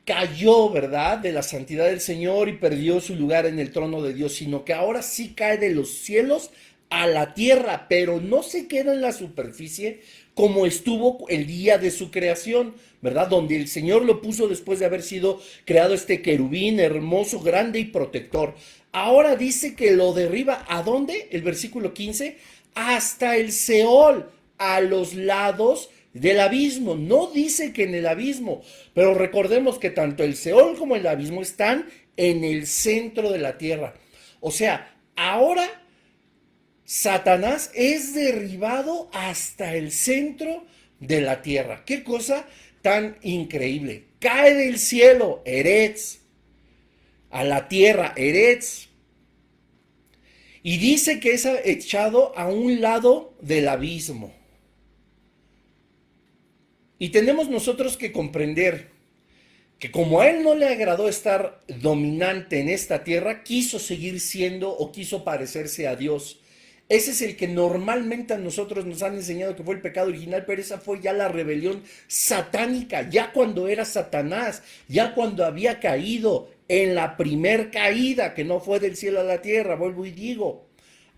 cayó, ¿verdad?, de la santidad del Señor y perdió su lugar en el trono de Dios, sino que ahora sí cae de los cielos a la tierra, pero no se queda en la superficie como estuvo el día de su creación, ¿verdad? Donde el Señor lo puso después de haber sido creado este querubín hermoso, grande y protector. Ahora dice que lo derriba, ¿a dónde? El versículo 15, hasta el Seol, a los lados del abismo. No dice que en el abismo, pero recordemos que tanto el Seol como el abismo están en el centro de la tierra. O sea, ahora Satanás es derribado hasta el centro de la tierra. Qué cosa tan increíble. Cae del cielo, Eretz, a la tierra, Eretz. Y dice que es echado a un lado del abismo. Y tenemos nosotros que comprender que como a él no le agradó estar dominante en esta tierra, quiso seguir siendo o quiso parecerse a Dios. Ese es el que normalmente a nosotros nos han enseñado que fue el pecado original, pero esa fue ya la rebelión satánica, ya cuando era Satanás, ya cuando había caído en la primer caída, que no fue del cielo a la tierra, vuelvo y digo.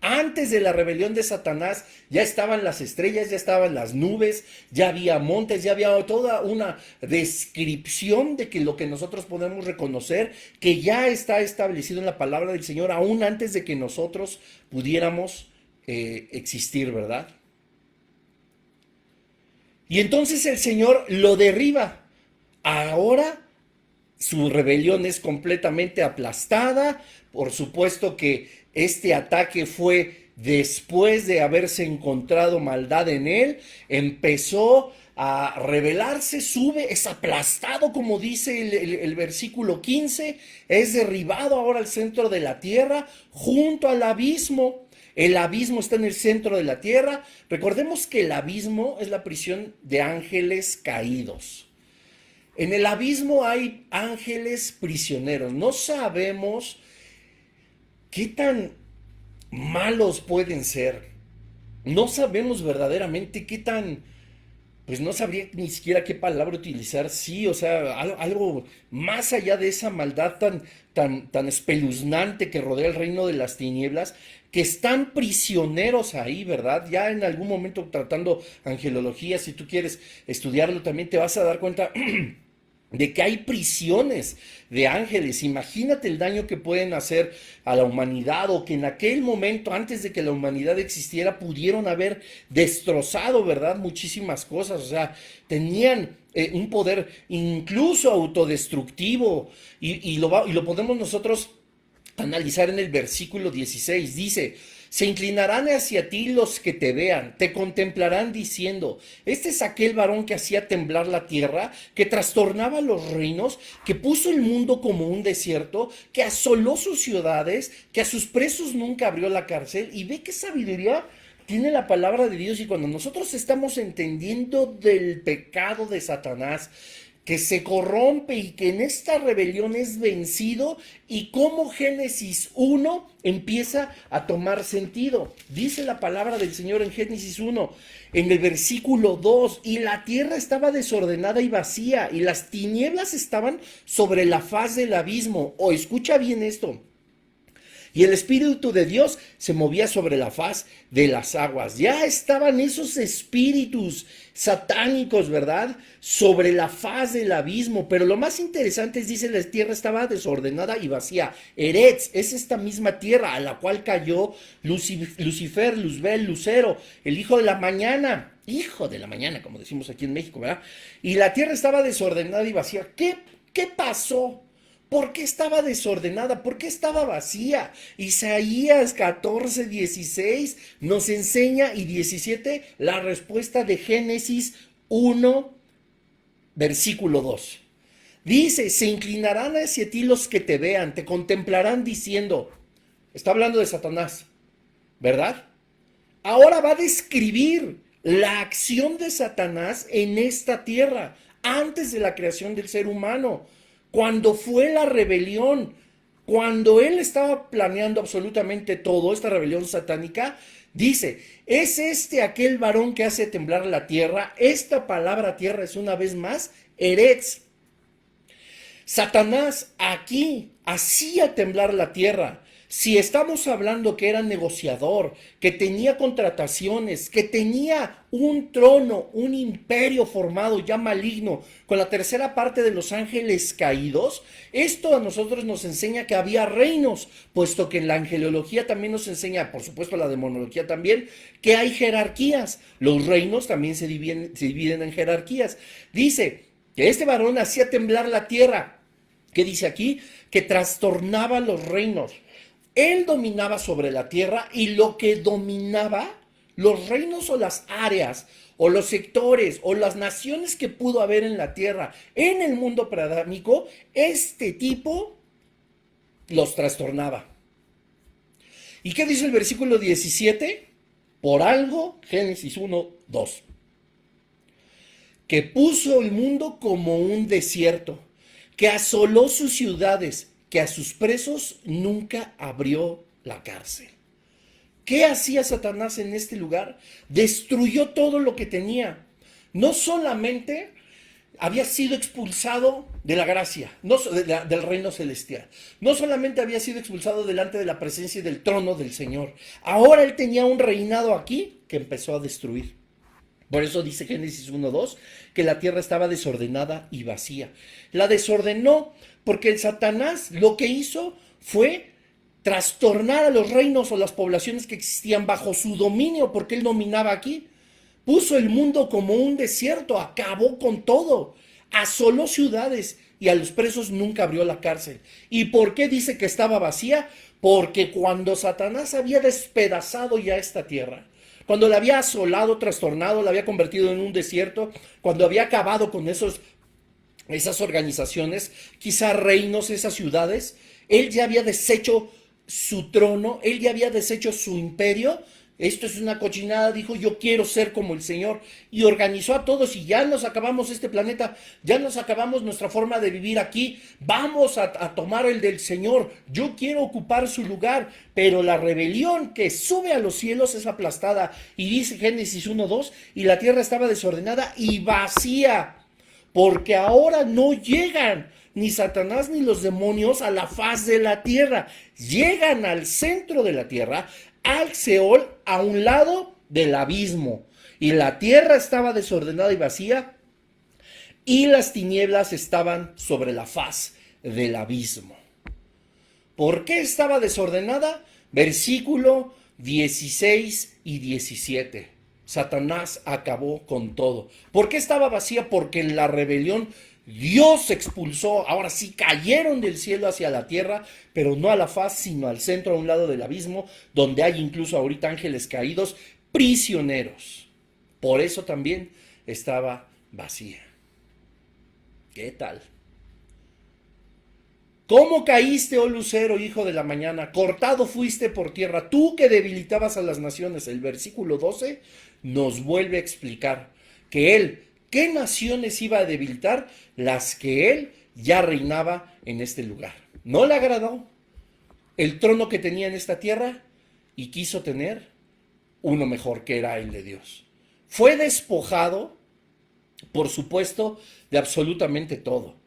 Antes de la rebelión de Satanás ya estaban las estrellas, ya estaban las nubes, ya había montes, ya había toda una descripción de que lo que nosotros podemos reconocer, que ya está establecido en la palabra del Señor, aún antes de que nosotros pudiéramos existir, ¿verdad? Y entonces el Señor lo derriba. Ahora su rebelión es completamente aplastada. Por supuesto que este ataque fue después de haberse encontrado maldad en él. Empezó a rebelarse, sube, es aplastado, como dice el versículo 15, es derribado ahora al centro de la tierra, junto al abismo. El abismo está en el centro de la tierra. Recordemos que el abismo es la prisión de ángeles caídos. En el abismo hay ángeles prisioneros. No sabemos qué tan malos pueden ser. No sabemos verdaderamente qué tan, pues no sabría ni siquiera qué palabra utilizar. Sí, o sea, algo más allá de esa maldad tan espeluznante que rodea el reino de las tinieblas, que están prisioneros ahí, ¿verdad? Ya en algún momento, tratando angelología, si tú quieres estudiarlo también, te vas a dar cuenta de que hay prisiones de ángeles. Imagínate el daño que pueden hacer a la humanidad, o que en aquel momento, antes de que la humanidad existiera, pudieron haber destrozado, ¿verdad?, muchísimas cosas. O sea, tenían un poder incluso autodestructivo, y lo podemos nosotros analizar en el versículo 16. Dice: se inclinarán hacia ti los que te vean, te contemplarán diciendo: este es aquel varón que hacía temblar la tierra, que trastornaba los reinos, que puso el mundo como un desierto, que asoló sus ciudades, que a sus presos nunca abrió la cárcel. Y ve qué sabiduría tiene la palabra de Dios. Y cuando nosotros estamos entendiendo del pecado de Satanás, que se corrompe y que en esta rebelión es vencido, y cómo Génesis 1 empieza a tomar sentido. Dice la palabra del Señor en Génesis 1, en el versículo 2, y la tierra estaba desordenada y vacía, y las tinieblas estaban sobre la faz del abismo. O escucha bien esto: y el Espíritu de Dios se movía sobre la faz de las aguas. Ya estaban esos espíritus satánicos, ¿verdad? Sobre la faz del abismo. Pero lo más interesante es, dice, la tierra estaba desordenada y vacía. Eretz es esta misma tierra a la cual cayó Lucifer, Luzbel, Lucero, el hijo de la mañana. Hijo de la mañana, como decimos aquí en México, ¿verdad? Y la tierra estaba desordenada y vacía. ¿Qué pasó? ¿Por qué estaba desordenada? ¿Por qué estaba vacía? Isaías 14, 16 nos enseña, y 17, la respuesta de Génesis 1, versículo 2. Dice, se inclinarán hacia ti los que te vean, te contemplarán diciendo, está hablando de Satanás, ¿verdad? Ahora va a describir la acción de Satanás en esta tierra, antes de la creación del ser humano, cuando fue la rebelión, cuando él estaba planeando absolutamente todo, esta rebelión satánica. Dice, ¿es este aquel varón que hace temblar la tierra? Esta palabra tierra es una vez más Eretz. Satanás aquí hacía temblar la tierra. Si estamos hablando que era negociador, que tenía contrataciones, que tenía un trono, un imperio formado ya maligno, con la tercera parte de los ángeles caídos, esto a nosotros nos enseña que había reinos, puesto que en la angelología también nos enseña, por supuesto la demonología también, que hay jerarquías. Los reinos también se dividen en jerarquías. Dice que este varón hacía temblar la tierra. ¿Qué dice aquí? Que trastornaba los reinos. Él dominaba sobre la tierra, y lo que dominaba, los reinos o las áreas o los sectores o las naciones que pudo haber en la tierra, en el mundo preadámico, este tipo los trastornaba. ¿Y qué dice el versículo 17? Por algo, Génesis 1, 2. Que puso el mundo como un desierto, que asoló sus ciudades, que a sus presos nunca abrió la cárcel. ¿Qué hacía Satanás en este lugar? Destruyó todo lo que tenía. No solamente había sido expulsado de la gracia, del reino celestial. No solamente había sido expulsado delante de la presencia y del trono del Señor. Ahora él tenía un reinado aquí que empezó a destruir. Por eso dice Génesis 1:2 que la tierra estaba desordenada y vacía. La desordenó porque el Satanás lo que hizo fue trastornar a los reinos o las poblaciones que existían bajo su dominio, porque él dominaba aquí. Puso el mundo como un desierto, acabó con todo, asoló ciudades y a los presos nunca abrió la cárcel. ¿Y por qué dice que estaba vacía? Porque cuando Satanás había despedazado ya esta tierra, cuando la había asolado, trastornado, la había convertido en un desierto, cuando había acabado con esas organizaciones, quizá reinos, esas ciudades, él ya había deshecho su trono, él ya había deshecho su imperio. Esto es una cochinada, dijo, yo quiero ser como el Señor, y organizó a todos, y ya nos acabamos este planeta, ya nos acabamos nuestra forma de vivir aquí, vamos a tomar el del Señor, yo quiero ocupar su lugar. Pero la rebelión que sube a los cielos es aplastada, y dice Génesis 1:2, y la tierra estaba desordenada y vacía, porque ahora no llegan ni Satanás ni los demonios a la faz de la tierra, llegan al centro de la tierra, al Seol, a un lado del abismo. Y la tierra estaba desordenada y vacía, y las tinieblas estaban sobre la faz del abismo. ¿Por qué estaba desordenada? Versículo 16 y 17. Satanás acabó con todo. ¿Por qué estaba vacía? Porque en la rebelión Dios expulsó, ahora sí cayeron del cielo hacia la tierra, pero no a la faz, sino al centro, a un lado del abismo, donde hay incluso ahorita ángeles caídos, prisioneros. Por eso también estaba vacía. ¿Qué tal? ¿Cómo caíste, oh lucero, hijo de la mañana? Cortado fuiste por tierra, tú que debilitabas a las naciones. El versículo 12 nos vuelve a explicar que él, ¿qué naciones iba a debilitar? Las que él ya reinaba en este lugar. No le agradó el trono que tenía en esta tierra y quiso tener uno mejor, que era el de Dios. Fue despojado, por supuesto, de absolutamente todo.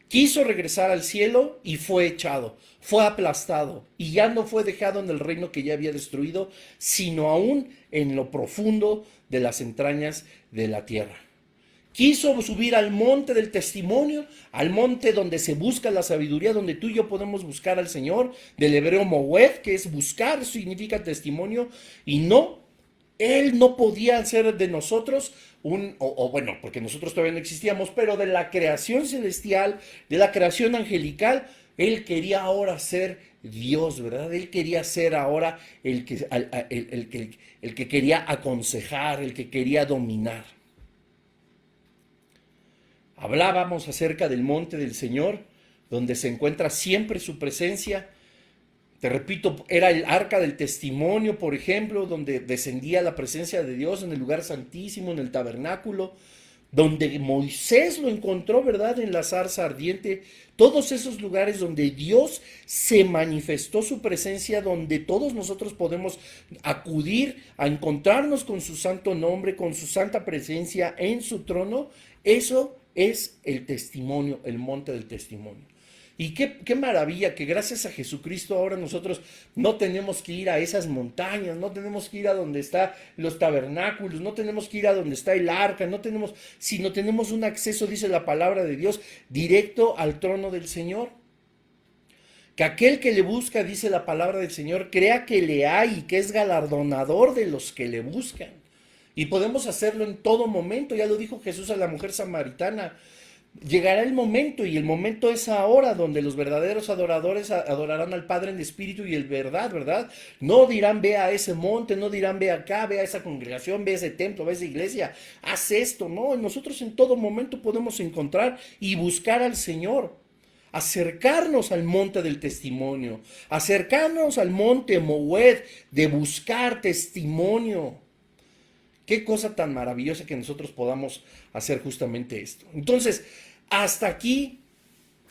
Quiso regresar al cielo y fue echado, fue aplastado y ya no fue dejado en el reino que ya había destruido, sino aún en lo profundo de las entrañas de la tierra. Quiso subir al monte del testimonio, al monte donde se busca la sabiduría, donde tú y yo podemos buscar al Señor, del hebreo moed, que es buscar, significa testimonio, y no, Él no podía hacer de nosotros bueno, porque nosotros todavía no existíamos, pero de la creación celestial, de la creación angelical, Él quería ahora ser Dios, ¿verdad? Él quería ser ahora el que quería aconsejar, el que quería dominar. Hablábamos acerca del monte del Señor, donde se encuentra siempre su presencia. Te repito, era el arca del testimonio, por ejemplo, donde descendía la presencia de Dios en el lugar santísimo, en el tabernáculo, donde Moisés lo encontró, ¿verdad? En la zarza ardiente. Todos esos lugares donde Dios se manifestó su presencia, donde todos nosotros podemos acudir a encontrarnos con su santo nombre, con su santa presencia en su trono, eso es el testimonio, el monte del testimonio. Y qué maravilla que gracias a Jesucristo ahora nosotros no tenemos que ir a esas montañas, no tenemos que ir a donde están los tabernáculos, no tenemos que ir a donde está el arca, no tenemos, sino tenemos un acceso, dice la palabra de Dios, directo al trono del Señor. Que aquel que le busca, dice la palabra del Señor, crea que le hay y que es galardonador de los que le buscan. Y podemos hacerlo en todo momento, ya lo dijo Jesús a la mujer samaritana. Llegará el momento, y el momento es ahora, donde los verdaderos adoradores adorarán al Padre en espíritu y en verdad, ¿verdad? No dirán ve a ese monte, no dirán ve acá, ve a esa congregación, ve a ese templo, ve a esa iglesia, haz esto, no, nosotros en todo momento podemos encontrar y buscar al Señor. Acercarnos al monte del testimonio, acercarnos al monte Moed de buscar testimonio. Qué cosa tan maravillosa que nosotros podamos hacer justamente esto. Entonces, hasta aquí,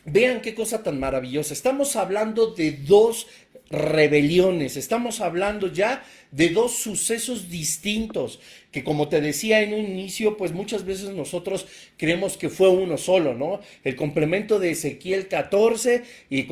vean qué cosa tan maravillosa. Estamos hablando de dos rebeliones, estamos hablando ya de dos sucesos distintos, que como te decía en un inicio, pues muchas veces nosotros creemos que fue uno solo, ¿no? El complemento de Ezequiel 14 y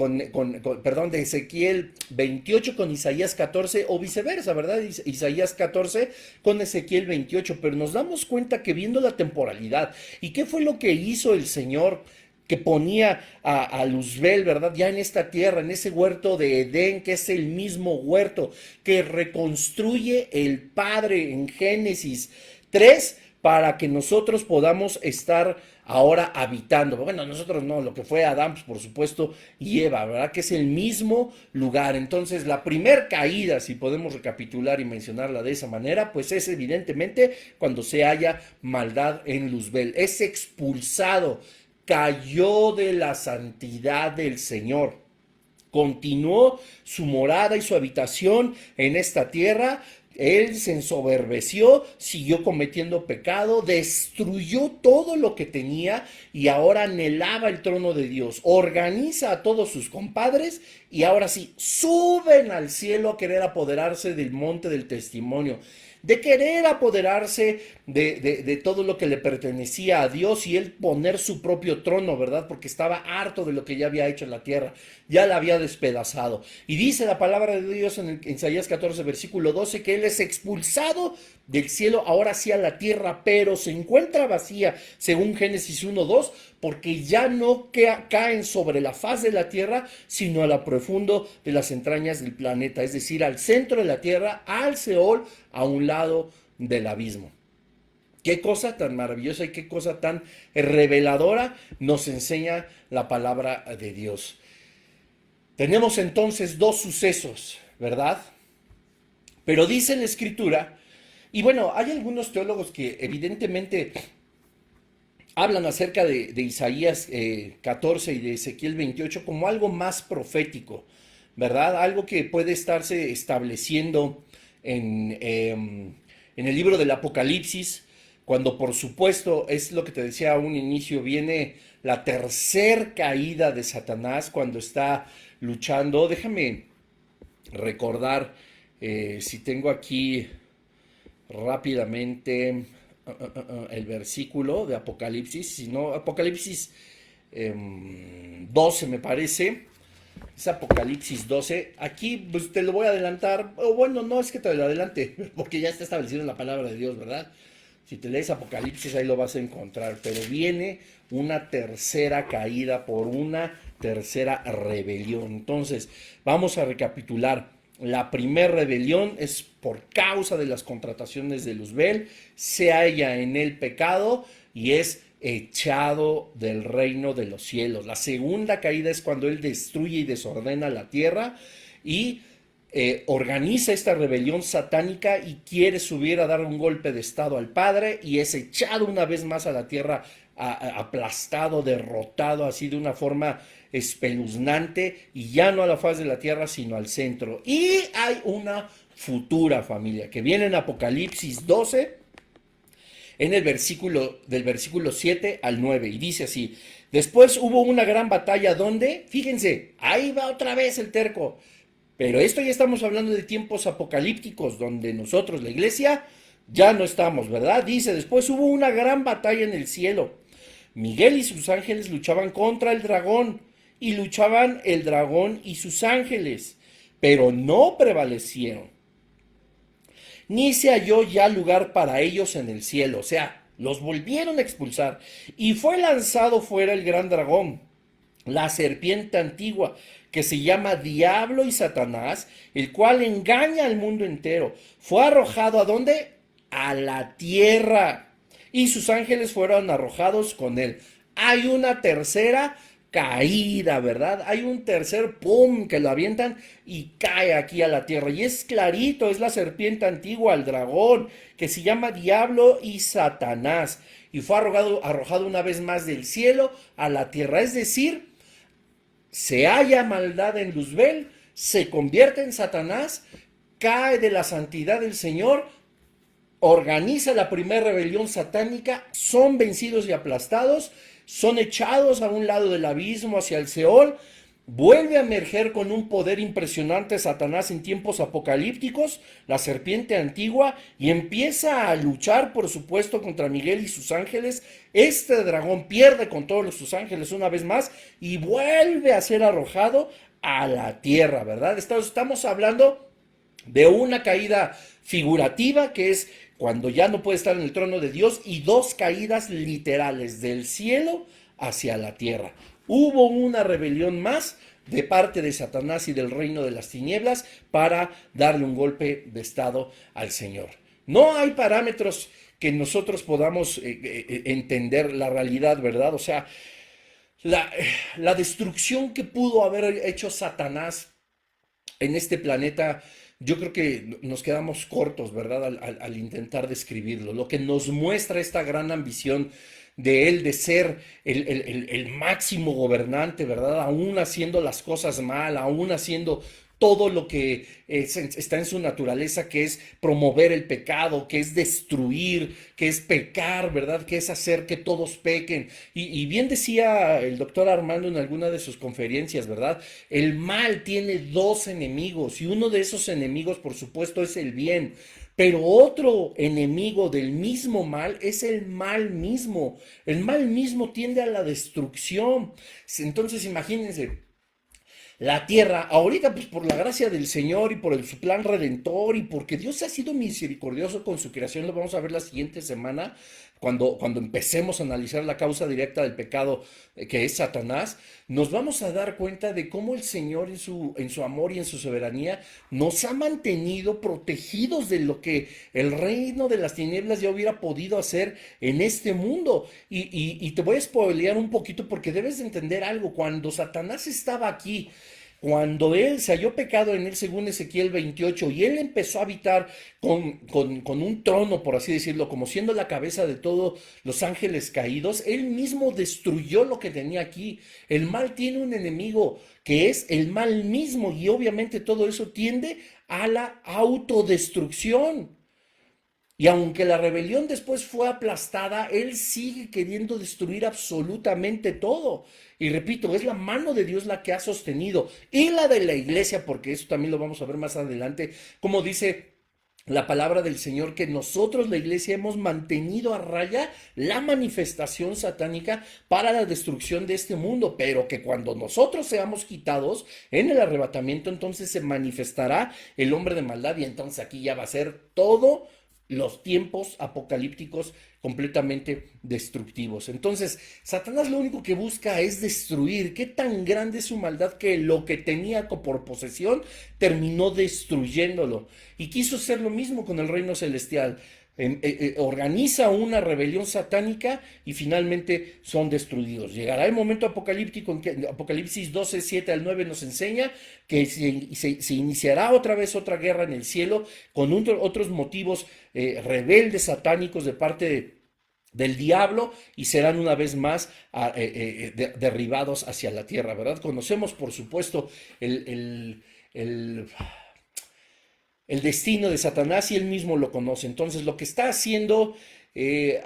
perdón, de Ezequiel 28 con Isaías 14 o viceversa, ¿verdad? Isaías 14 con Ezequiel 28, pero nos damos cuenta que viendo la temporalidad y qué fue lo que hizo el Señor, que ponía a Luzbel, ¿verdad? Ya en esta tierra, en ese huerto de Edén, que es el mismo huerto que reconstruye el Padre en Génesis 3, para que nosotros podamos estar ahora habitando. Bueno, nosotros no, lo que fue Adán, pues por supuesto, y Eva, ¿verdad? Que es el mismo lugar. Entonces, la primer caída, si podemos recapitular y mencionarla de esa manera, pues es evidentemente cuando se halla maldad en Luzbel. Es expulsado, cayó de la santidad del Señor. Continuó su morada y su habitación en esta tierra. Él se ensoberbeció, siguió cometiendo pecado, destruyó todo lo que tenía y ahora anhelaba el trono de Dios. Organiza a todos sus compadres y ahora sí, suben al cielo a querer apoderarse del monte del testimonio, de querer apoderarse de todo lo que le pertenecía a Dios y él poner su propio trono, ¿verdad? Porque estaba harto de lo que ya había hecho en la tierra, ya la había despedazado. Y dice la palabra de Dios en Isaías 14, versículo 12, que él es expulsado del cielo, ahora sí a la tierra, pero se encuentra vacía, según Génesis 1, 2, porque ya no caen sobre la faz de la tierra, sino a lo profundo de las entrañas del planeta, es decir, al centro de la tierra, al Seol, a un lado del abismo. Qué cosa tan maravillosa y qué cosa tan reveladora nos enseña la palabra de Dios. Tenemos entonces dos sucesos, ¿verdad? Pero dice la Escritura, y bueno, hay algunos teólogos que evidentemente hablan acerca de Isaías 14 y de Ezequiel 28 como algo más profético, ¿verdad? Algo que puede estarse estableciendo en el libro del Apocalipsis, cuando por supuesto es lo que te decía a un inicio, viene la tercer caída de Satanás cuando está luchando. Déjame recordar si tengo aquí rápidamente el versículo de Apocalipsis, si no, Apocalipsis 12 me parece. Es Apocalipsis 12. Aquí pues te lo voy a adelantar. O bueno, no es que te lo adelante, porque ya está establecido en la palabra de Dios, ¿verdad? Si te lees Apocalipsis ahí lo vas a encontrar. Pero viene una tercera caída por una tercera rebelión. Entonces, vamos a recapitular. La primera rebelión es por causa de las contrataciones de Luzbel, se halla en el pecado y es echado del reino de los cielos. La segunda caída es cuando él destruye y desordena la tierra y organiza esta rebelión satánica y quiere subir a dar un golpe de estado al Padre y es echado una vez más a la tierra, aplastado, derrotado, así de una forma espeluznante y ya no a la faz de la tierra sino al centro. Y hay una futura familia que viene en Apocalipsis 12 en el versículo del versículo 7 al 9 y dice así: después hubo una gran batalla donde, fíjense, ahí va otra vez el terco, pero esto ya estamos hablando de tiempos apocalípticos donde nosotros, la iglesia, ya no estamos, ¿verdad? Dice, después hubo una gran batalla en el cielo. Miguel y sus ángeles luchaban contra el dragón y luchaban el dragón y sus ángeles, pero no prevalecieron. Ni se halló ya lugar para ellos en el cielo, o sea, los volvieron a expulsar y fue lanzado fuera el gran dragón, la serpiente antigua, que se llama Diablo y Satanás, el cual engaña al mundo entero. Fue arrojado ¿a dónde? A la tierra. Y sus ángeles fueron arrojados con él. Hay una tercera caída, ¿verdad? Hay un tercer pum que lo avientan y cae aquí a la tierra. Y es clarito, es la serpiente antigua, el dragón, que se llama Diablo y Satanás. Y fue arrojado una vez más del cielo a la tierra. Es decir, se halla maldad en Luzbel, se convierte en Satanás, cae de la santidad del Señor, organiza la primera rebelión satánica, son vencidos y aplastados, son echados a un lado del abismo hacia el Seol, vuelve a emerger con un poder impresionante Satanás en tiempos apocalípticos, la serpiente antigua, y empieza a luchar, por supuesto, contra Miguel y sus ángeles. Este dragón pierde con todos sus ángeles una vez más y vuelve a ser arrojado a la tierra, ¿verdad? Estamos hablando de una caída figurativa que es cuando ya no puede estar en el trono de Dios y dos caídas literales del cielo hacia la tierra. Hubo una rebelión más de parte de Satanás y del reino de las tinieblas para darle un golpe de estado al Señor. No hay parámetros que nosotros podamos entender la realidad, ¿verdad? O sea, la destrucción que pudo haber hecho Satanás en este planeta, yo creo que nos quedamos cortos, ¿verdad? Al intentar describirlo. Lo que nos muestra esta gran ambición de él de ser el máximo gobernante, ¿verdad? Aún haciendo las cosas mal, aún haciendo todo lo que está en su naturaleza, que es promover el pecado, que es destruir, que es pecar, ¿verdad? Que es hacer que todos pequen. Y bien decía el doctor Armando en alguna de sus conferencias, ¿verdad? El mal tiene dos enemigos y uno de esos enemigos, por supuesto, es el bien. Pero otro enemigo del mismo mal es el mal mismo. El mal mismo tiende a la destrucción. Entonces, imagínense, la tierra, ahorita pues por la gracia del Señor y por su plan redentor y porque Dios ha sido misericordioso con su creación, lo vamos a ver la siguiente semana, cuando empecemos a analizar la causa directa del pecado que es Satanás, nos vamos a dar cuenta de cómo el Señor en su amor y en su soberanía nos ha mantenido protegidos de lo que el reino de las tinieblas ya hubiera podido hacer en este mundo. Y te voy a spoilear un poquito porque debes de entender algo. Cuando Satanás estaba aquí, cuando él se halló pecado en él, según Ezequiel 28, y él empezó a habitar con un trono, por así decirlo, como siendo la cabeza de todos los ángeles caídos, él mismo destruyó lo que tenía aquí. El mal tiene un enemigo que es el mal mismo, y obviamente todo eso tiende a la autodestrucción. Y aunque la rebelión después fue aplastada, él sigue queriendo destruir absolutamente todo. Y repito, es la mano de Dios la que ha sostenido y la de la iglesia, porque eso también lo vamos a ver más adelante, como dice la palabra del Señor que nosotros, la iglesia, hemos mantenido a raya la manifestación satánica para la destrucción de este mundo, pero que cuando nosotros seamos quitados en el arrebatamiento, entonces se manifestará el hombre de maldad y entonces aquí ya va a ser todo los tiempos apocalípticos completamente destructivos. Entonces, Satanás lo único que busca es destruir. Qué tan grande es su maldad que lo que tenía por posesión terminó destruyéndolo. Y quiso hacer lo mismo con el reino celestial. Organiza una rebelión satánica y finalmente son destruidos. Llegará el momento apocalíptico en que Apocalipsis 12, 7 al 9 nos enseña que se iniciará otra vez otra guerra en el cielo con otros motivos rebeldes satánicos de parte del diablo y serán una vez más derribados hacia la tierra, ¿verdad? Conocemos, por supuesto, el el destino de Satanás y él mismo lo conoce. Entonces, lo que está haciendo,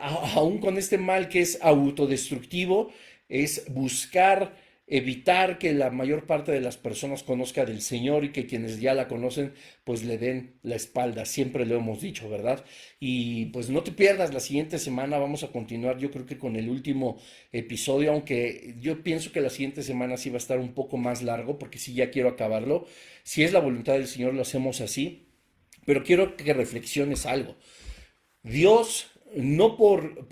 aún con este mal que es autodestructivo, es buscar evitar que la mayor parte de las personas conozca del Señor y que quienes ya la conocen, pues le den la espalda. Siempre lo hemos dicho, ¿verdad? Y pues no te pierdas, la siguiente semana vamos a continuar, yo creo que con el último episodio, aunque yo pienso que la siguiente semana sí va a estar un poco más largo, porque sí ya quiero acabarlo. Si es la voluntad del Señor, lo hacemos así. Pero quiero que reflexiones algo. Dios, no por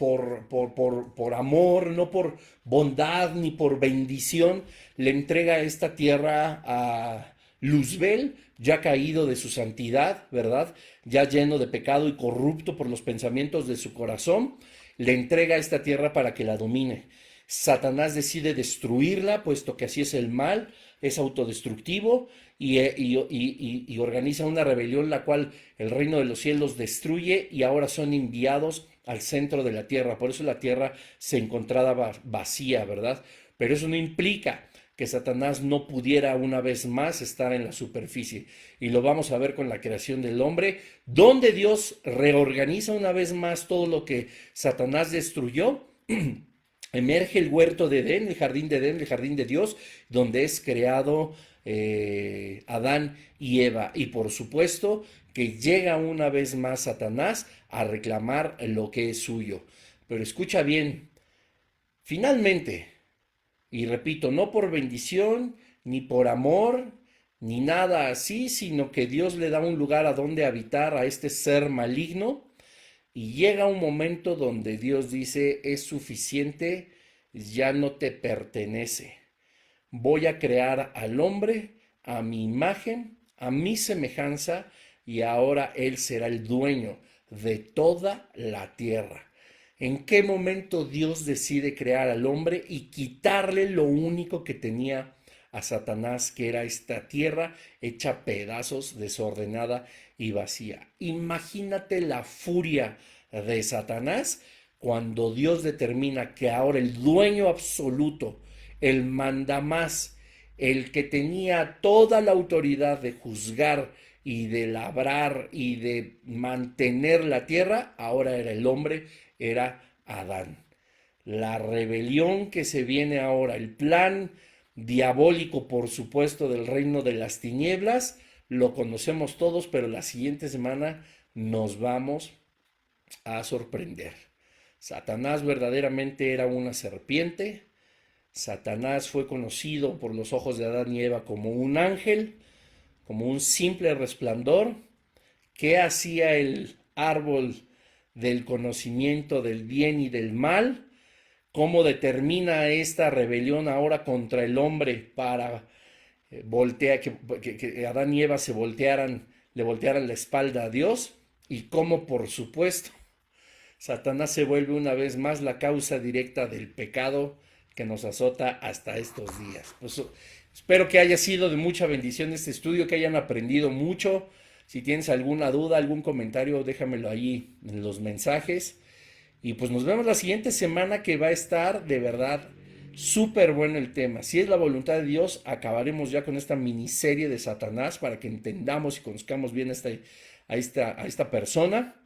amor, no por bondad ni por bendición, le entrega esta tierra a Luzbel, ya caído de su santidad, ¿verdad? Ya lleno de pecado y corrupto por los pensamientos de su corazón, le entrega esta tierra para que la domine. Satanás decide destruirla, puesto que así es el mal, es autodestructivo y organiza una rebelión la cual el reino de los cielos destruye y ahora son enviados al centro de la tierra. Por eso la tierra se encontraba vacía, ¿verdad? Pero eso no implica que Satanás no pudiera una vez más estar en la superficie. Y lo vamos a ver con la creación del hombre, donde Dios reorganiza una vez más todo lo que Satanás destruyó. Emerge el huerto de Edén, el jardín de Edén, el jardín de Dios, donde es creado Adán y Eva. Y por supuesto que llega una vez más Satanás a reclamar lo que es suyo. Pero escucha bien, finalmente, y repito, no por bendición, ni por amor, ni nada así, sino que Dios le da un lugar a donde habitar a este ser maligno. Y llega un momento donde Dios dice, es suficiente, ya no te pertenece. Voy a crear al hombre a mi imagen, a mi semejanza, y ahora él será el dueño de toda la tierra. ¿En qué momento Dios decide crear al hombre y quitarle lo único que tenía a Satanás, que era esta tierra hecha pedazos, desordenada y vacía? Imagínate la furia de Satanás cuando Dios determina que ahora el dueño absoluto, el mandamás, el que tenía toda la autoridad de juzgar y de labrar y de mantener la tierra, ahora era el hombre, era Adán. La rebelión que se viene ahora, el plan diabólico, por supuesto, del reino de las tinieblas, lo conocemos todos, pero la siguiente semana nos vamos a sorprender. Satanás verdaderamente era una serpiente. Satanás fue conocido por los ojos de Adán y Eva como un ángel, como un simple resplandor. ¿Qué hacía el árbol del conocimiento del bien y del mal? ¿Cómo determina esta rebelión ahora contra el hombre para que Adán y Eva le voltearan la espalda a Dios? Y cómo, por supuesto, Satanás se vuelve una vez más la causa directa del pecado que nos azota hasta estos días. Pues, espero que haya sido de mucha bendición este estudio, que hayan aprendido mucho. Si tienes alguna duda, algún comentario, déjamelo ahí en los mensajes. Y pues nos vemos la siguiente semana, que va a estar de verdad súper bueno el tema. Si es la voluntad de Dios, acabaremos ya con esta miniserie de Satanás para que entendamos y conozcamos bien a esta persona.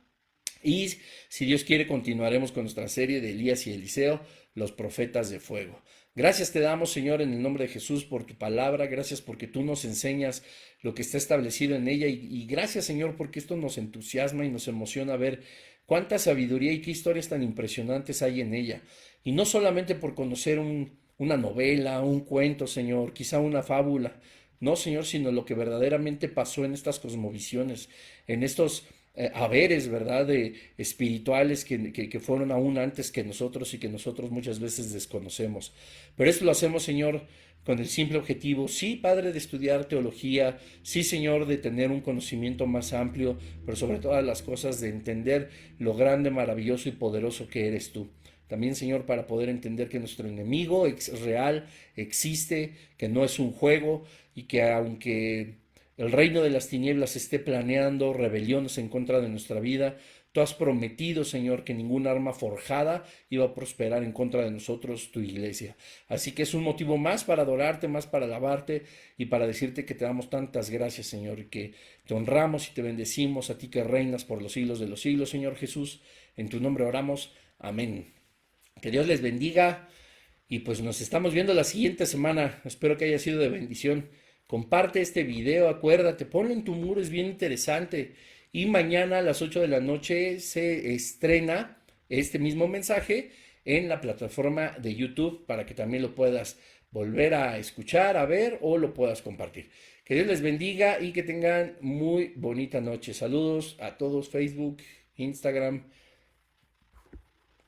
Y si Dios quiere, continuaremos con nuestra serie de Elías y Eliseo, los profetas de fuego. Gracias te damos, Señor, en el nombre de Jesús por tu palabra. Gracias porque tú nos enseñas lo que está establecido en ella. Y gracias, Señor, porque esto nos entusiasma y nos emociona ver cuánta sabiduría y qué historias tan impresionantes hay en ella. Y no solamente por conocer una novela, un cuento, Señor, quizá una fábula. No, Señor, sino lo que verdaderamente pasó en estas cosmovisiones, en estos haberes, ¿verdad?, espirituales que fueron aún antes que nosotros y que nosotros muchas veces desconocemos. Pero esto lo hacemos, Señor, con el simple objetivo, sí, Padre, de estudiar teología, sí, Señor, de tener un conocimiento más amplio, pero sobre todas las cosas de entender lo grande, maravilloso y poderoso que eres tú. También, Señor, para poder entender que nuestro enemigo es real, existe, que no es un juego y que aunque el reino de las tinieblas esté planeando rebeliones en contra de nuestra vida, tú has prometido, Señor, que ningún arma forjada iba a prosperar en contra de nosotros, tu iglesia. Así que es un motivo más para adorarte, más para alabarte y para decirte que te damos tantas gracias, Señor, y que te honramos y te bendecimos a ti que reinas por los siglos de los siglos, Señor Jesús. En tu nombre oramos. Amén. Que Dios les bendiga y pues nos estamos viendo la siguiente semana. Espero que haya sido de bendición. Comparte este video, acuérdate, ponlo en tu muro, es bien interesante. Y mañana a las 8 de la noche se estrena este mismo mensaje en la plataforma de YouTube para que también lo puedas volver a escuchar, a ver o lo puedas compartir. Que Dios les bendiga y que tengan muy bonita noche. Saludos a todos, Facebook, Instagram.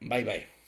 Bye bye.